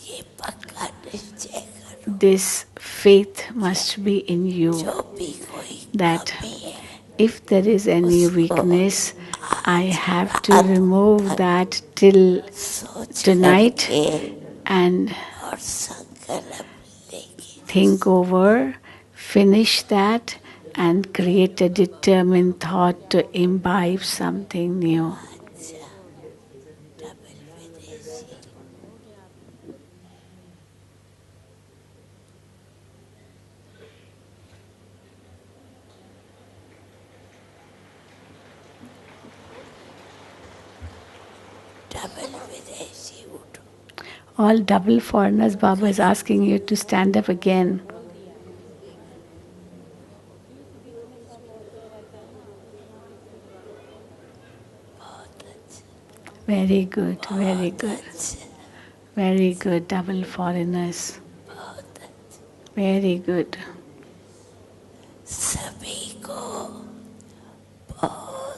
Speaker 3: ये पक्का निश्चय करो
Speaker 2: This faith must be in you
Speaker 3: जो भी कोई
Speaker 2: that
Speaker 3: कमी है
Speaker 2: if there is any weakness, I have to remove that till
Speaker 3: सोच
Speaker 2: tonight
Speaker 3: करके
Speaker 2: and
Speaker 3: और संकल्प लेके
Speaker 2: think over, finish that, and create a determined thought to imbibe something new.
Speaker 3: Double विदेशी डबल विदेशी उठो
Speaker 2: All double foreigners, Baba is asking you to stand up again.
Speaker 3: बहुत अच्छा
Speaker 2: Very good, very good,
Speaker 3: अच्छा
Speaker 2: very good, double foreigners.
Speaker 3: बहुत अच्छा
Speaker 2: Very good.
Speaker 3: सभी को बहुत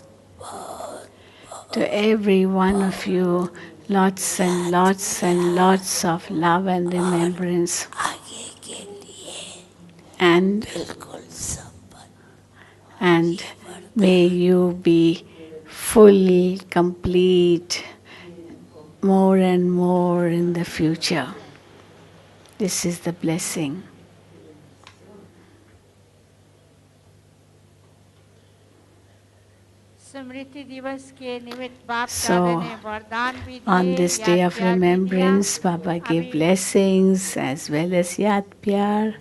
Speaker 2: To every one of you, lots and lots and lots of love and remembrance.
Speaker 3: आगे के लिए
Speaker 2: And
Speaker 3: बिल्कुल संपन्न
Speaker 2: and may you be full, complete, more and more in the future. This is the blessing.
Speaker 5: स्मृति दिवस के निमित्त बाप
Speaker 2: So,
Speaker 5: दादा ने वरदान भी दिए,
Speaker 2: On this day
Speaker 5: याद
Speaker 2: of
Speaker 5: प्यार भी दिया।
Speaker 2: remembrance, Baba gave
Speaker 5: अभी
Speaker 2: blessings as well as Yad Pyar.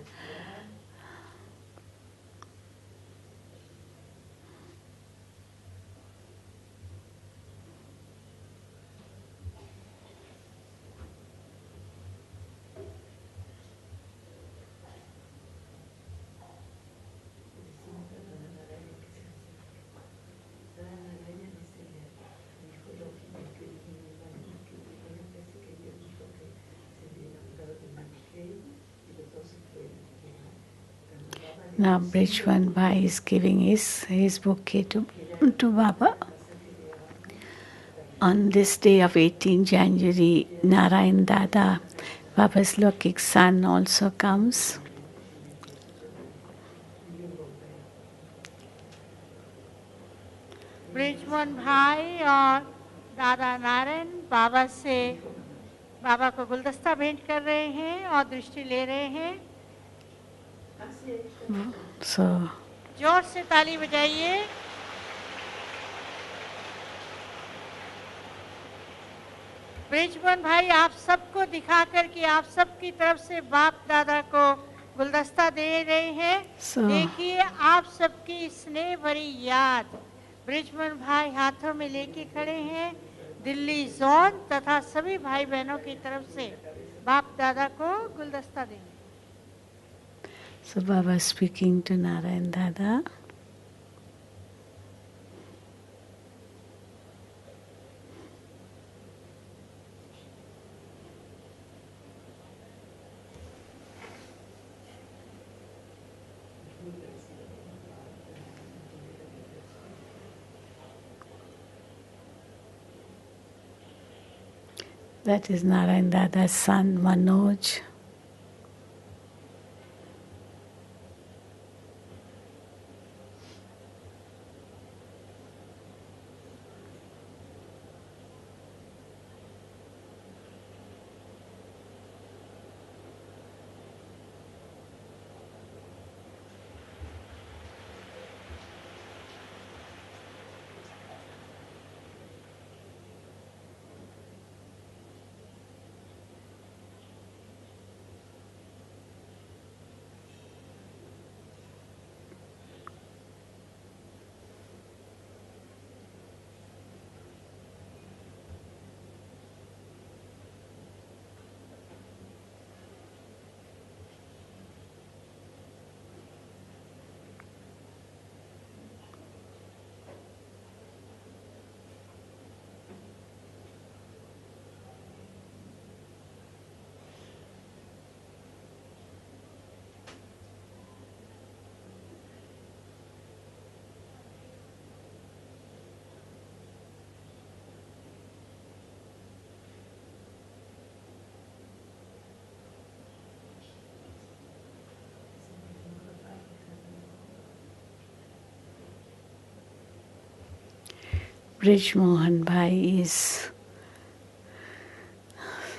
Speaker 2: Now Brijwan Bhai is giving his bouquet to Baba. On this day of 18 January, Narayan Dada, Baba's Lokik son, also comes.
Speaker 5: Brijmohan भाई और दादा नारायण बाबा को गुलदस्ता भेंट कर रहे हैं और दृष्टि ले रहे हैं।
Speaker 2: So,
Speaker 5: जोर से ताली बजाइए। ब्रिजमोहन भाई आप सबको दिखाकर कि आप सबकी तरफ से बाप दादा को गुलदस्ता दे रहे हैं। देखिए आप सबकी स्नेह भरी याद ब्रिजमोहन भाई हाथों में लेके खड़े हैं। दिल्ली जोन तथा सभी भाई बहनों की तरफ से बाप दादा को गुलदस्ता देंगे।
Speaker 2: so Baba speaking to Narayan Dada. That is Narayan Dada's son Manoj. Brij Mohan Bhai is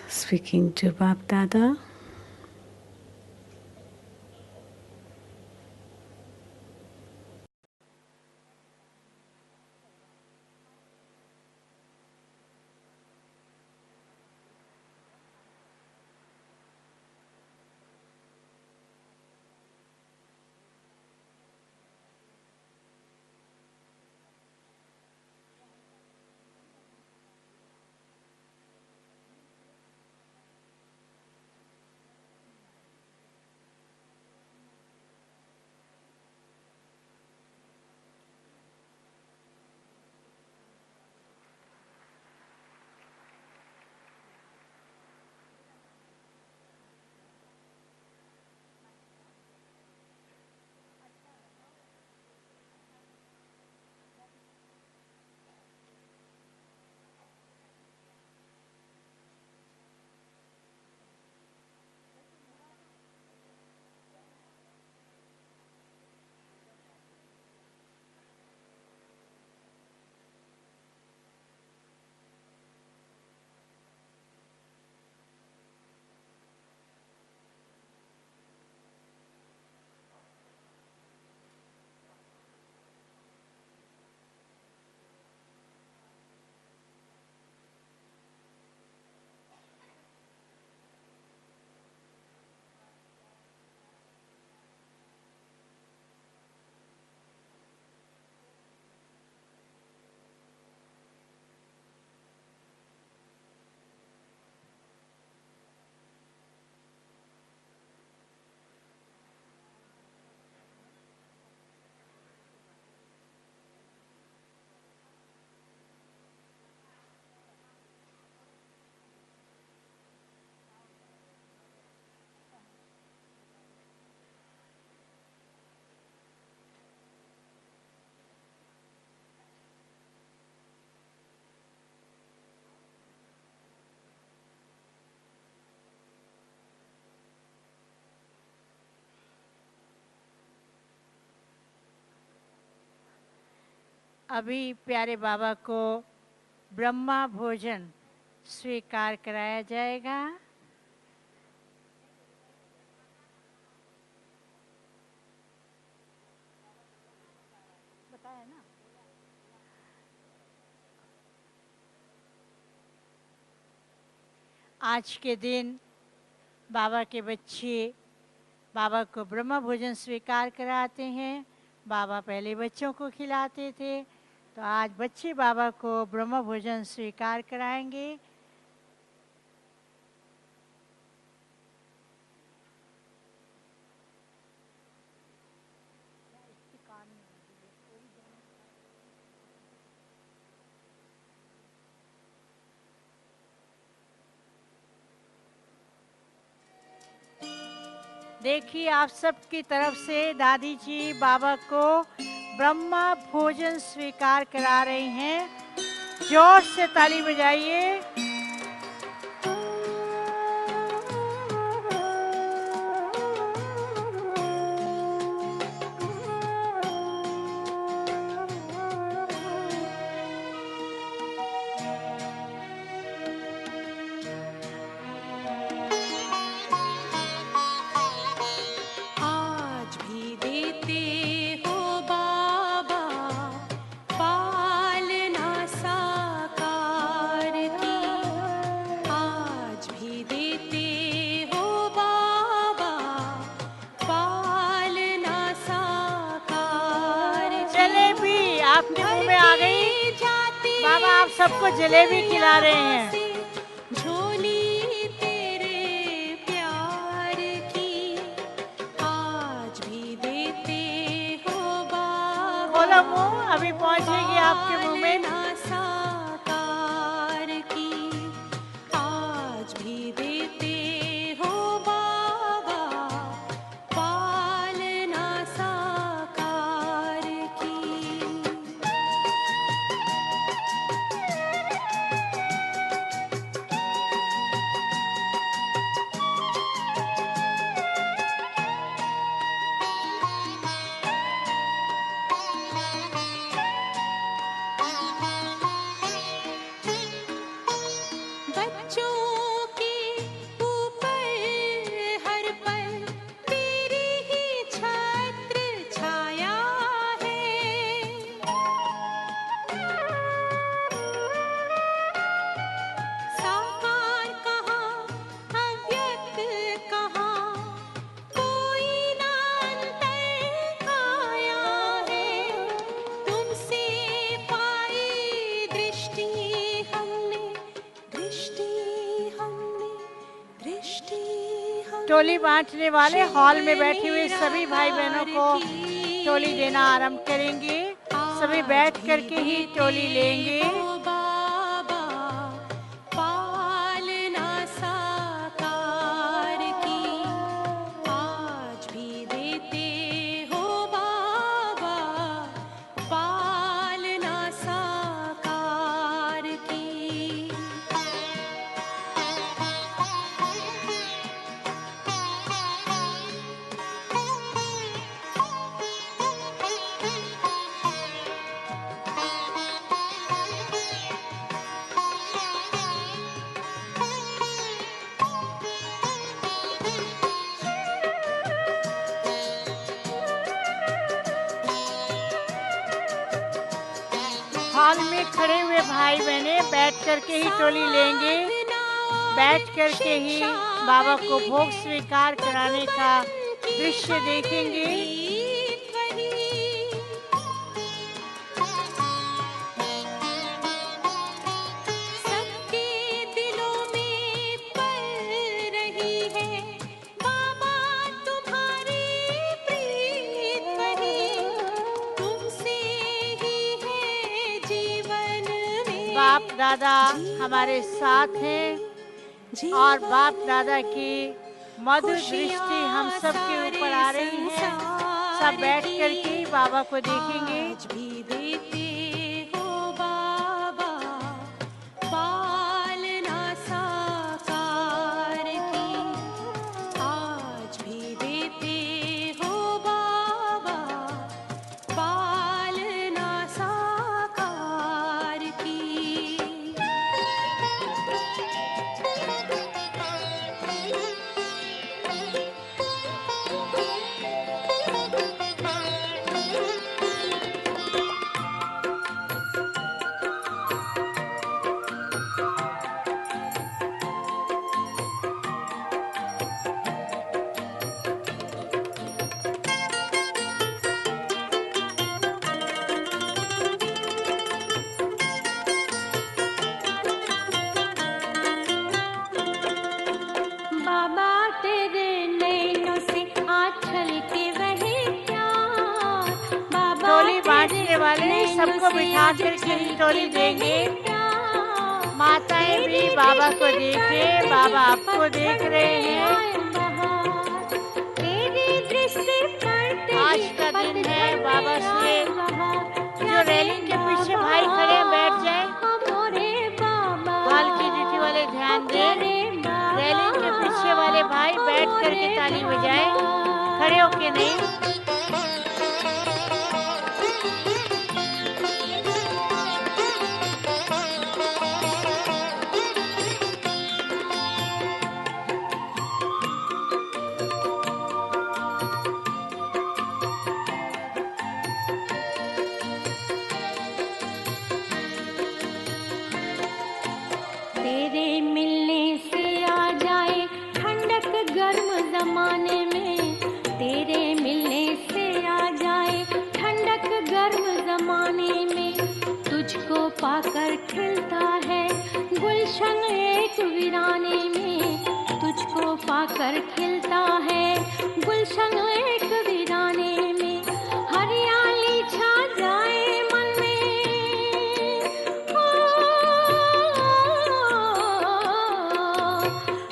Speaker 2: speaking to Bap Dada.
Speaker 5: अभी प्यारे बाबा को ब्रह्मा भोजन स्वीकार कराया जाएगा। बताया ना। आज के दिन बाबा के बच्चे बाबा को ब्रह्मा भोजन स्वीकार कराते हैं। बाबा पहले बच्चों को खिलाते थे, तो आज बच्चे बाबा को ब्रह्मा भोजन स्वीकार कराएंगे। देखिए आप सबकी तरफ से दादी जी बाबा को ब्रह्मा भोजन स्वीकार करा रही हैं। जोर से ताली बजाइए। सबको जलेबी खिला रहे हैं।
Speaker 7: झोली तेरे प्यार की आज भी देते हो बाबा।
Speaker 5: खोलो मुंह, अभी पहुंचेगी आपके मुंह में।
Speaker 7: साकार की आज भी देते हो बाबा, पालना साकार की।
Speaker 5: टोली बांटने वाले हॉल में बैठे हुए सभी भाई बहनों को टोली देना आरंभ करेंगे। सभी बैठ करके ही टोली लेंगे। हॉल में खड़े हुए भाई बहने बैठ करके ही टोली लेंगे। बैठ करके ही बाबा को भोग स्वीकार कराने का दृश्य देखेंगे। बाप दादा हमारे साथ हैं और बाप दादा की मधुर दृष्टि हम सब के ऊपर आ रही है। सब बैठ करके बाबा को देखेंगे। पीछे वाले सबको बिठा करके ही टोली देंगे। माताएं भी बाबा को देखे, बाबा आपको देख रहे हैं। आज का दिन है बाबा से जो रेलिंग के पीछे भाई खड़े हैं बैठ जाएं। हाल की ड्यूटी वाले ध्यान दें, रेलिंग के पीछे वाले भाई बैठ करके ताली बजाएं, खड़े होके नहीं।
Speaker 7: तेरे मिलने से आ जाए ठंडक गर्म जमाने में, तेरे मिलने से आ जाए ठंडक गर्म जमाने में। तुझको पाकर खिलता है गुलशन एक वीराने में, तुझको पाकर खिलता है गुलशन एक वीराने में। हरियाली छा जाए मन में,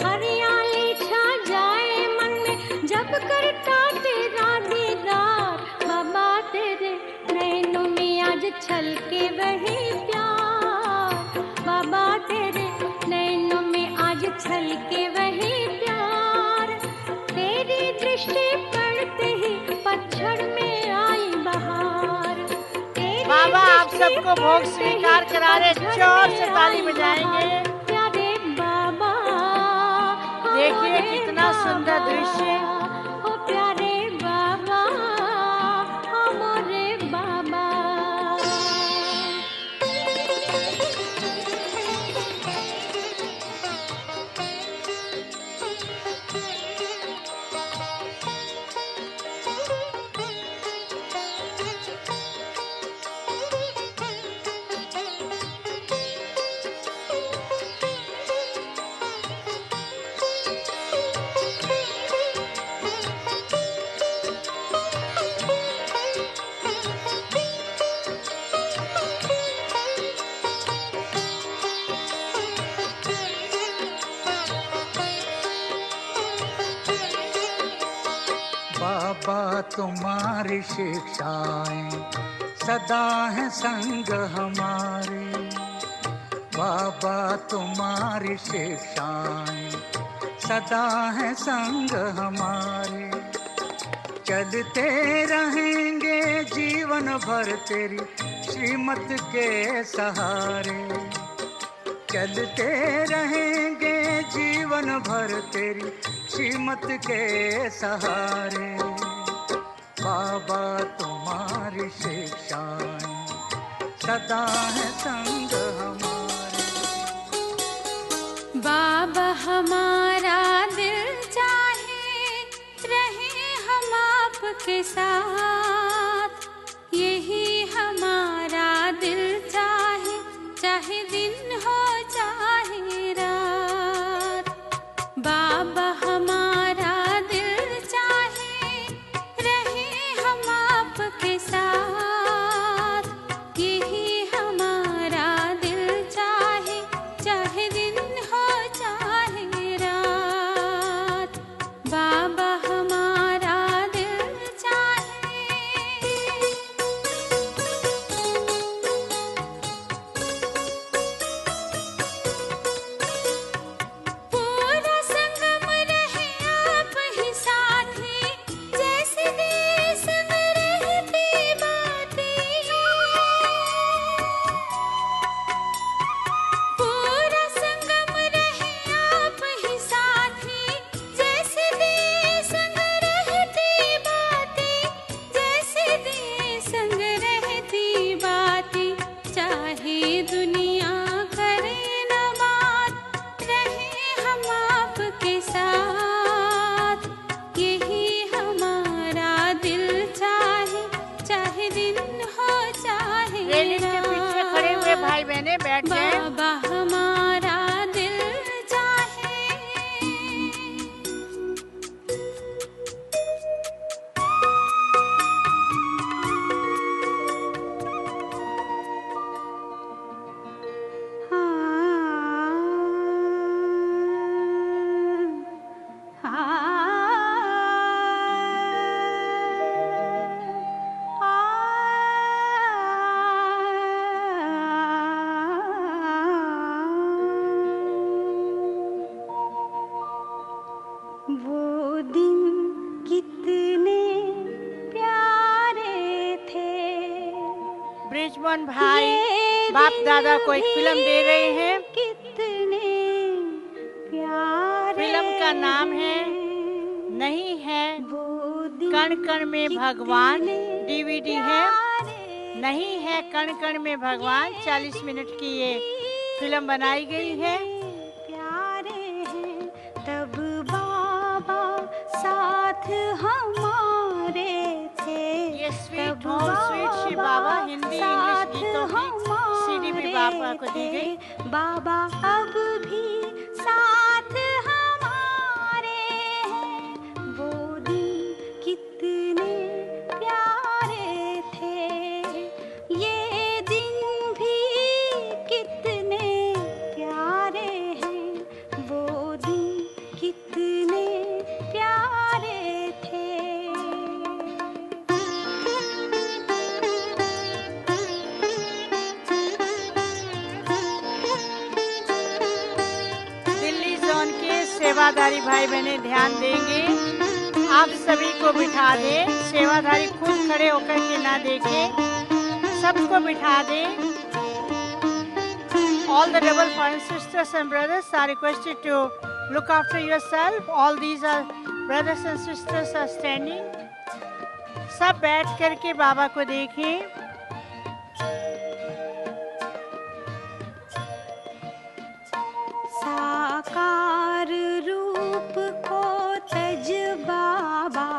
Speaker 7: हरियाली छा जाए मन में जब करता तेरा दीदार। बाबा तेरे नैनों में आज छलके वही प्यार, बाबा तेरे नैनों में आज छलके वही प्यार। तेरी दृष्टि पड़ते ही पतझड़ में आई बहार।
Speaker 5: बाबा आप सबको भोग स्वीकार करा रहे, जोर से ताली बजाएंगे।
Speaker 7: प्यारे बाबा
Speaker 5: देखिए कितना सुंदर दृश्य।
Speaker 7: ओ प्यारे बाबा हमारे बाबा।
Speaker 8: बाबा तुम्हारी शिक्षाएं सदा है संग हमारे, बाबा तुम्हारी शिक्षाएं सदा है संग हमारे। चलते रहेंगे जीवन भर तेरी श्रीमत के सहारे, चलते रहेंगे जीवन भर तेरी श्रीमत के सहारे। बाबा तुम्हारी शिक्षाएं सदा है संग हमारे।
Speaker 7: बाबा हमारा दिल चाहे रहे हम आपके साथ, यही हमारा दिल चाहे, चाहे दिन हो चाहे रात। बाबा हमारा दिल चाहे रहे हम आपके साथ, यही हमारा दिल चाहे, चाहे दिन हो चाहे रात। बाबा हमारा दिल चाहे। पूरा संगम रहे आप ही साथी, जैसे देश में रहती बातें। पूरा संगम रहे आप ही साथी, जैसे देश में रहती बातें, जैसे देश में रहती बातें। चाहे दुनिया करे न बात, रहे हम आपके साथ, यही हमारा दिल चाहे, चाहे दिन हो चाहे
Speaker 5: रेलिंग के पीछे खड़े हुए भाई बहने बैठ जाएं।
Speaker 7: बाबा हमारा दिल चाहे।
Speaker 5: ब्रिजमोहन भाई बाप दादा को एक फिल्म दे रहे हैं।
Speaker 7: कितने प्यारे
Speaker 5: फिल्म का नाम है नहीं है कण कण में भगवान। डीवीडी है नहीं है कण कण में भगवान। 40 मिनट की ये फिल्म बनाई गई है।
Speaker 7: प्यारे हैं तब बाबा साथ हमारे थे।
Speaker 5: ये स्वीट होम स्वीट श्री बाबा हिंदी इंग्लिश गीतों की सीडी भी बाबा को दी गई।
Speaker 7: बाबा अब भी साथ हमारे हैं। वो दिन कितने प्यारे थे। ये दिन भी कितने प्यारे हैं। वो दिन कितने प्यारे थे।
Speaker 5: दिल्ली जोन के सेवाधारी भाई बहने ध्यान देंगे। आप सभी को बिठा दें। सेवाधारी खुद खड़े होकर के ना देखें, सबको बिठा दें। All the double foreign sisters and brothers are requested to look after yourself. All these are brothers and sisters are standing. सब बैठ करके बाबा को देखें।
Speaker 7: साकार रूप को तज बाबा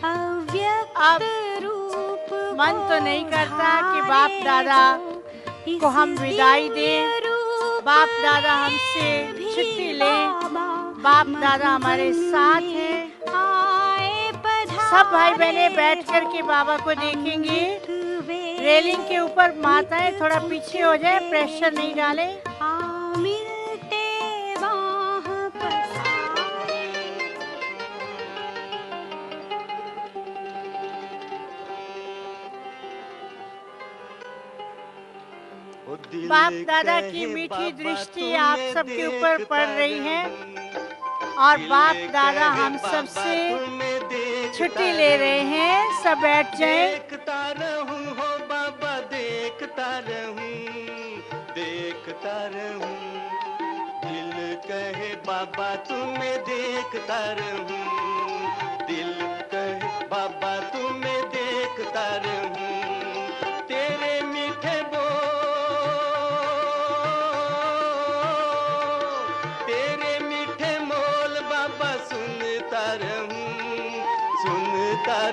Speaker 7: अव्यक्त रूप
Speaker 5: मन तो नहीं करता कि बाप दादा को हम विदाई दें, बाप दादा हमसे छुट्टी लें। बाप दादा हमारे साथ हैं। सब भाई बहने बैठ कर के बाबा को देखेंगे। रेलिंग के ऊपर माताएं थोड़ा पीछे हो जाए, प्रेशर नहीं डालें। बाप दादा की मीठी दृष्टि आप सबके ऊपर पड़ रही है और बाप दादा हम सब से छुट्टी ले रहे हैं। सब बैठ जाएं।
Speaker 1: देखता रहूं हो बाबा, देखता रहूं, देखता रहूं। दिल कहे बाबा तुम्हें देखता रहूं, दिल कहे बाबा तुम्हें देखता रहूं। तेरे मीठे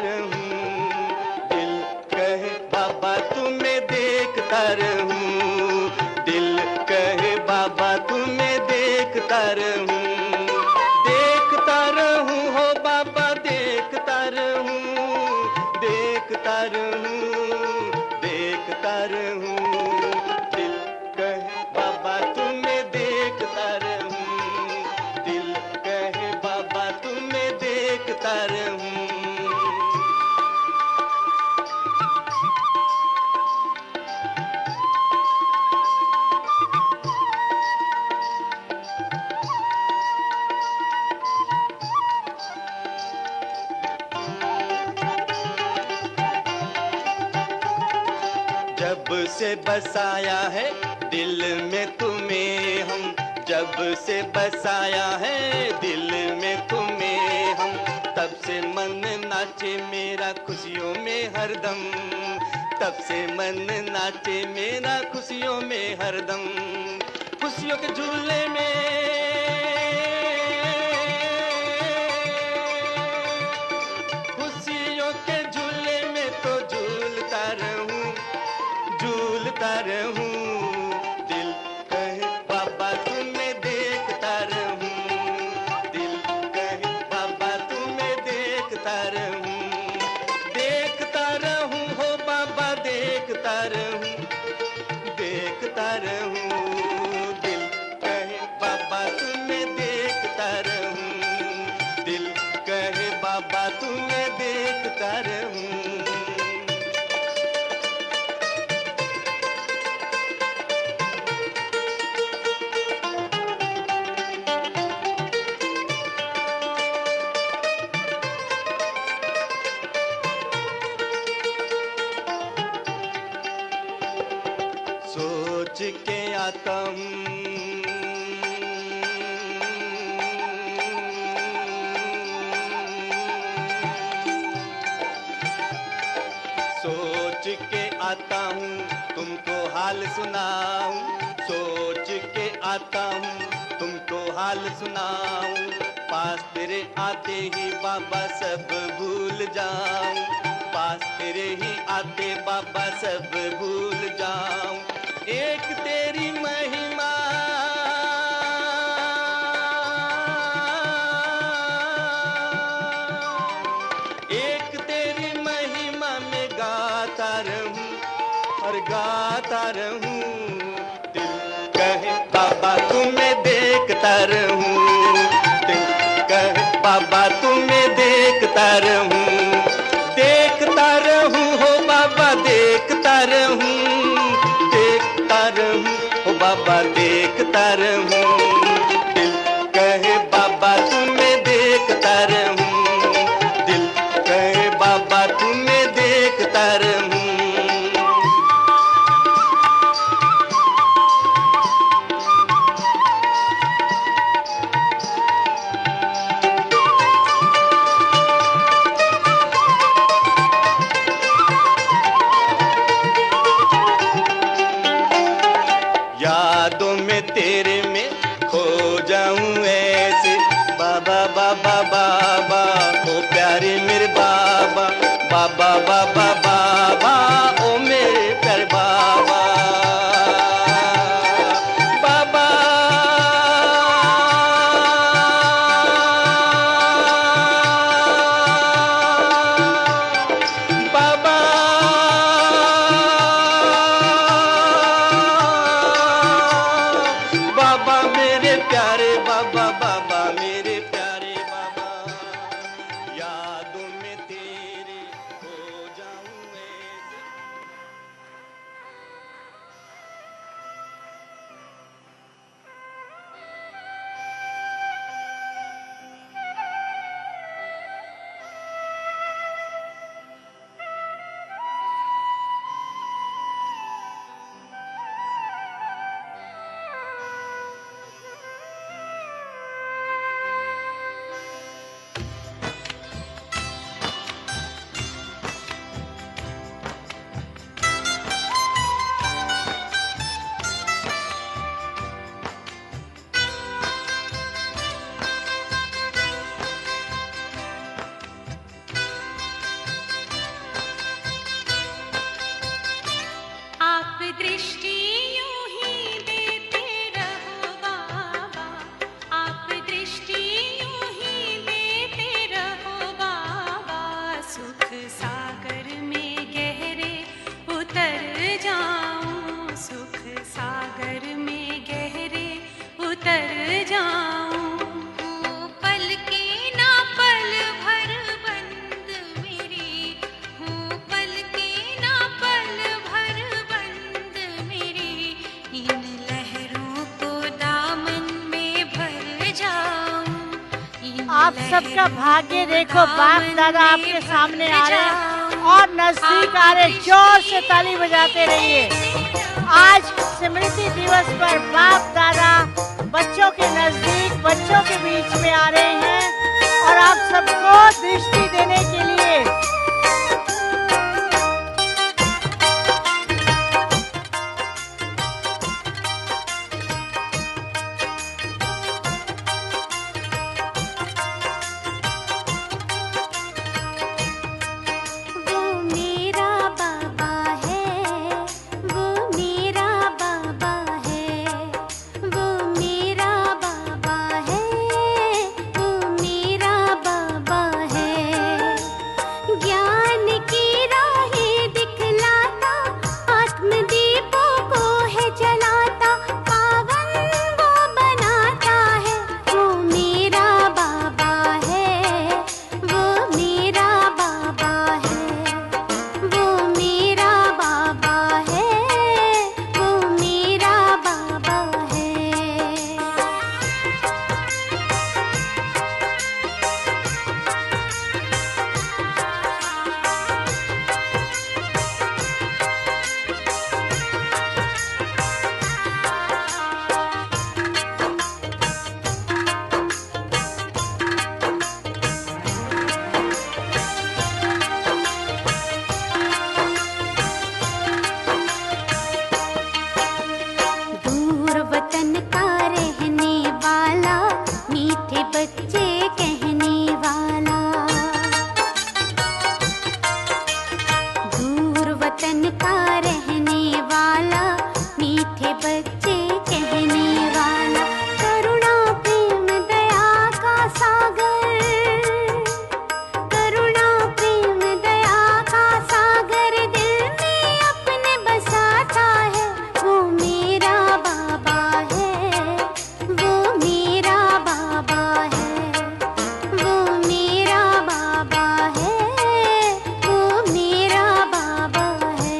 Speaker 1: रहूं। दिल कहे बाबा तुम्हें देखता रहूं, दिल कहे बाबा तुम्हें देखता रहूं। देखता रहूं हो बाबा, देखता रहूं, देखता रहूं, देखता रहूं। दिल कहे बाबा तुम्हें देखता रहूं, दिल कहे बाबा तुम्हें देखता रहूं। जब से बसाया है दिल में तुम्हें हम, जब से बसाया है दिल में तुम्हें हम, तब से मन नाचे मेरा खुशियों में हरदम, तब से मन नाचे मेरा खुशियों में हरदम। खुशियों के झूले में, खुशियों के झूले में तो झूलता रहूं, झूलता रहूं। दिल कहे बाबा तुम्हें देखता रहूं, दिल कहे बाबा तुम्हें देखता रहूं। देखता रहूं हो बाबा, देखता रहूं, देखता रहूं। दिल कहे बाबा तुम्हें देखता रहूं, दिल कहे बाबा तुम्हें देखता रहूं। सोच के आता हूँ, सोच के आता हूँ तुमको हाल सुनाऊं, सोच के आता हूँ तुमको हाल सुनाऊं, पास तेरे आते ही बाबा सब भूल जाऊं, पास तेरे ही आते बाबा सब भूल जाऊं। एक तेरी महिमा एक तेरी महिमा में गाता रहूं और गाता रहूं, दिल कहे बाबा तुम्हें देखता रहूं, दिल कहे बाबा तुम्हें देखता रहूं, देखता रहूं हो बाबा देखता रहूं, देखता रहूं हो बाबा देखता रहूं, दिल कहे बाबा तुम्हें देखता रहूं, दिल कहे बाबा तुम्हें देखता रहूं। यादों में तेरे में खो जाऊं ऐसे, बाबा बाबा बाबा ओ प्यारे मेरे बाबा, बाबा बाबा बाबा ओ मेरे प्यारे बाबा, बाबा बाबा बाबा मेरे प्यारे बाबा, बाबा मेरे प्यारे बाबा, यादों में तेरे खो जाऊं ऐसे।
Speaker 7: आप दृष्टि यूं ही देते रहो बाबा, आप दृष्टि यूं ही देते रहो बाबा, सुख सागर में गहरे उतर जाऊं, सुख सागर में गहरे उतर जाऊं, पल के ना पल भर बंद मेरी हूँ, पल के ना पल भर बंद मेरी, इन लहरों को दामन में भर जाऊं, इन
Speaker 5: आप सबका भाग्य देखो, बाप दादा आपके सामने आ रहे हैं और नजदीक आ रहे, जोर से ताली बजाते रहिए। आज स्मृति दिवस पर बाप दादा बच्चों के नजदीक, बच्चों के बीच में आ रहे हैं और आप सबको दृष्टि देने के लिए
Speaker 7: वो मेरा बाबा है, वो मेरा बाबा है, वो मेरा बाबा है, वो मेरा बाबा है, ज्ञान वतन का रहने वाला, मीठे बच्चे कहने वाला, करुणा प्रेम दया का सागर, करुणा प्रेम दया का सागर दिल में अपने बसाता है। वो मेरा बाबा है, वो मेरा बाबा है, वो मेरा बाबा है, वो मेरा बाबा है।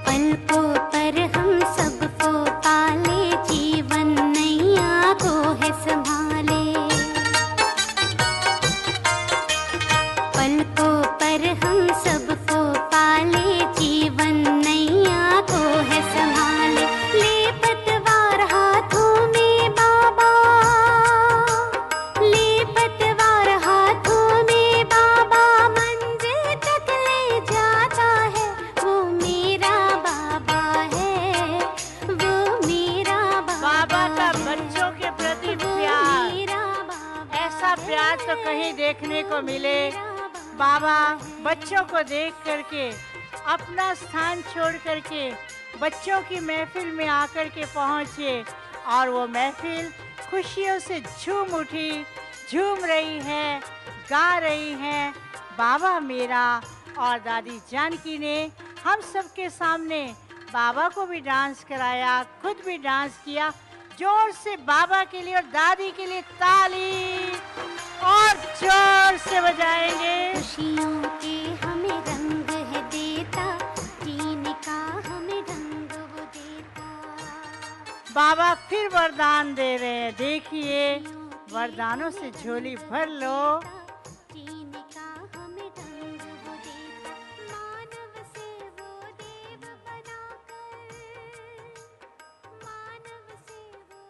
Speaker 7: पलकों पर हम सबको पाले, जीवन नैया को है संभाले। पलकों पर हम सबको पाले, जीवन नैया को है संभाले। ले पतवार हाथों में बाबा, ले पतवार हाथों में बाबा, मंजिल तक ले जाता है। वो मेरा बाबा है, वो मेरा
Speaker 5: बाबा का बच्चों के प्रति प्यार,
Speaker 7: मेरा बाबा
Speaker 5: ऐसा प्यार तो कहीं देखने को मिले। बाबा बच्चों को देख करके, अपना स्थान छोड़ करके बच्चों की महफिल में आकर के पहुँचे, और वो महफिल खुशियों से झूम उठी, झूम रही है, गा रही है बाबा मेरा। और दादी जानकी ने हम सबके सामने बाबा को भी डांस कराया, खुद भी डांस किया। जोर से बाबा के लिए और दादी के लिए ताली और जोर से बजाएंगे।
Speaker 7: खुशियों के हमें रंग है देता, जीने का हमें ढंग वो देता।
Speaker 5: बाबा फिर वरदान दे रहे हैं, देखिए वरदानों से झोली भर लो।
Speaker 7: जीने का हमें ढंग वो देता, मानव से वो देव बनाकर, मानव से वो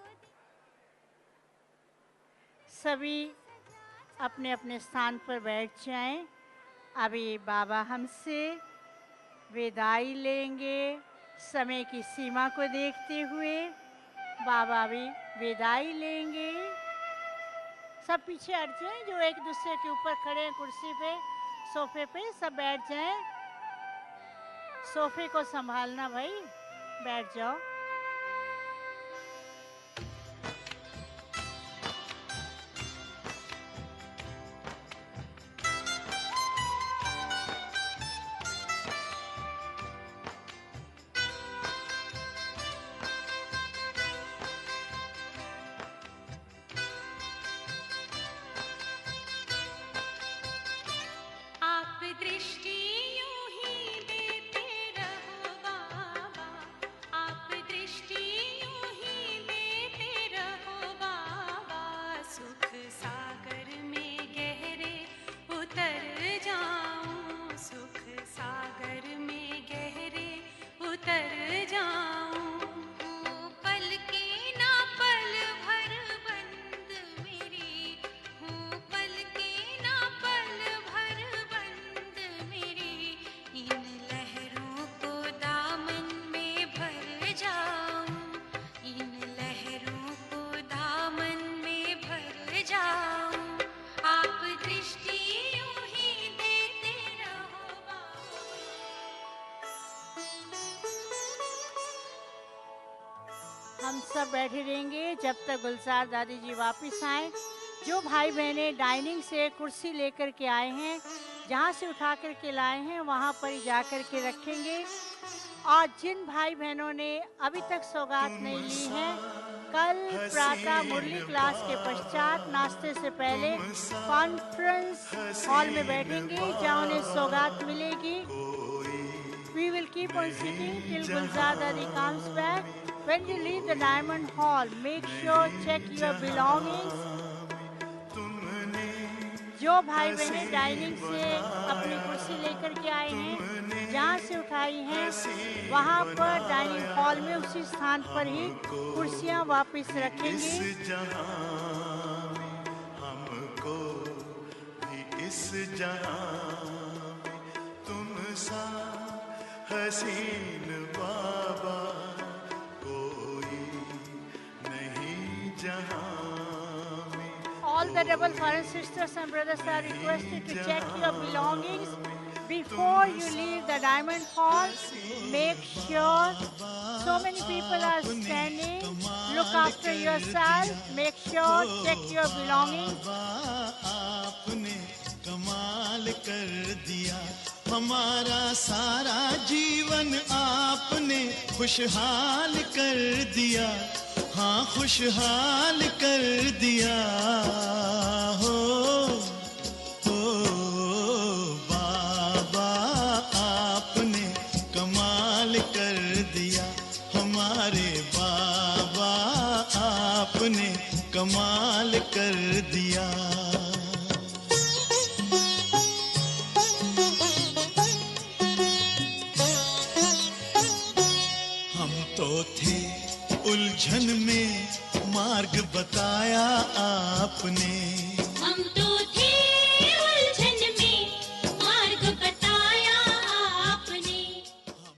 Speaker 5: सभी अपने अपने स्थान पर बैठ जाएं। अभी बाबा हमसे विदाई लेंगे, समय की सीमा को देखते हुए बाबा भी विदाई लेंगे। सब पीछे हट जाएं, जो एक दूसरे के ऊपर खड़े हैं कुर्सी पे, सोफे पे, सब बैठ जाएं। सोफे को संभालना भाई, बैठ जाओ।
Speaker 7: आप दृष्टि यूं ही देते रहो बाबा, आप दृष्टि यूं ही देते रहो बाबा। सुख सागर में गहरे उतर जाऊं, सुख सागर में गहरे उतर जाऊं। हूँ पल के ना पल भर बंद मेरी, हूँ पल के ना पल भर बंद मेरी। इन लहरों को दामन में भर जाऊं, इन लहरों को दामन में भर जाऊं। आप दृष्टि यूं ही देते रहो बाबा।
Speaker 5: हम सब बैठे रहेंगे जब तक गुलजार दादी जी वापस आए। जो भाई बहने डाइनिंग से कुर्सी लेकर के आए हैं, जहाँ से उठा कर के लाए हैं वहाँ पर ही जा कर के रखेंगे। और जिन भाई बहनों ने अभी तक सौगात नहीं ली है, कल प्रातः मुरली क्लास के पश्चात नाश्ते से पहले कॉन्फ्रेंस हॉल में बैठेंगे, जहाँ उन्हें सौगात मिलेगी। We will keep on sitting till Gulzar Dadi comes back. When you leave the Diamond Hall, make sure check your belongings. जो भाई बहनें डाइनिंग से अपनी कुर्सी लेकर के आए हैं, जहाँ से उठाई हैं, वहाँ पर डाइनिंग हॉल में उसी स्थान पर ही कुर्सियाँ वापस रखेंगे।
Speaker 9: इस जहां में तुम सा हसीन बाबा कोई नहीं जहां में।
Speaker 5: All the rebel foreign sisters and brothers are requested to check your belongings before you leave the Diamond Hall. Make sure, so many people are standing. Look after yourself. Make sure, check your belongings.
Speaker 9: आपने कमाल कर दिया, हमारा सारा जीवन आपने खुशहाल कर दिया, हाँ खुशहाल कर दिया हो बाबा आपने कमाल कर दिया, हमारे बाबा आपने कमाल कर दिया। थे उलझन में मार्ग बताया आपने,
Speaker 7: हम तो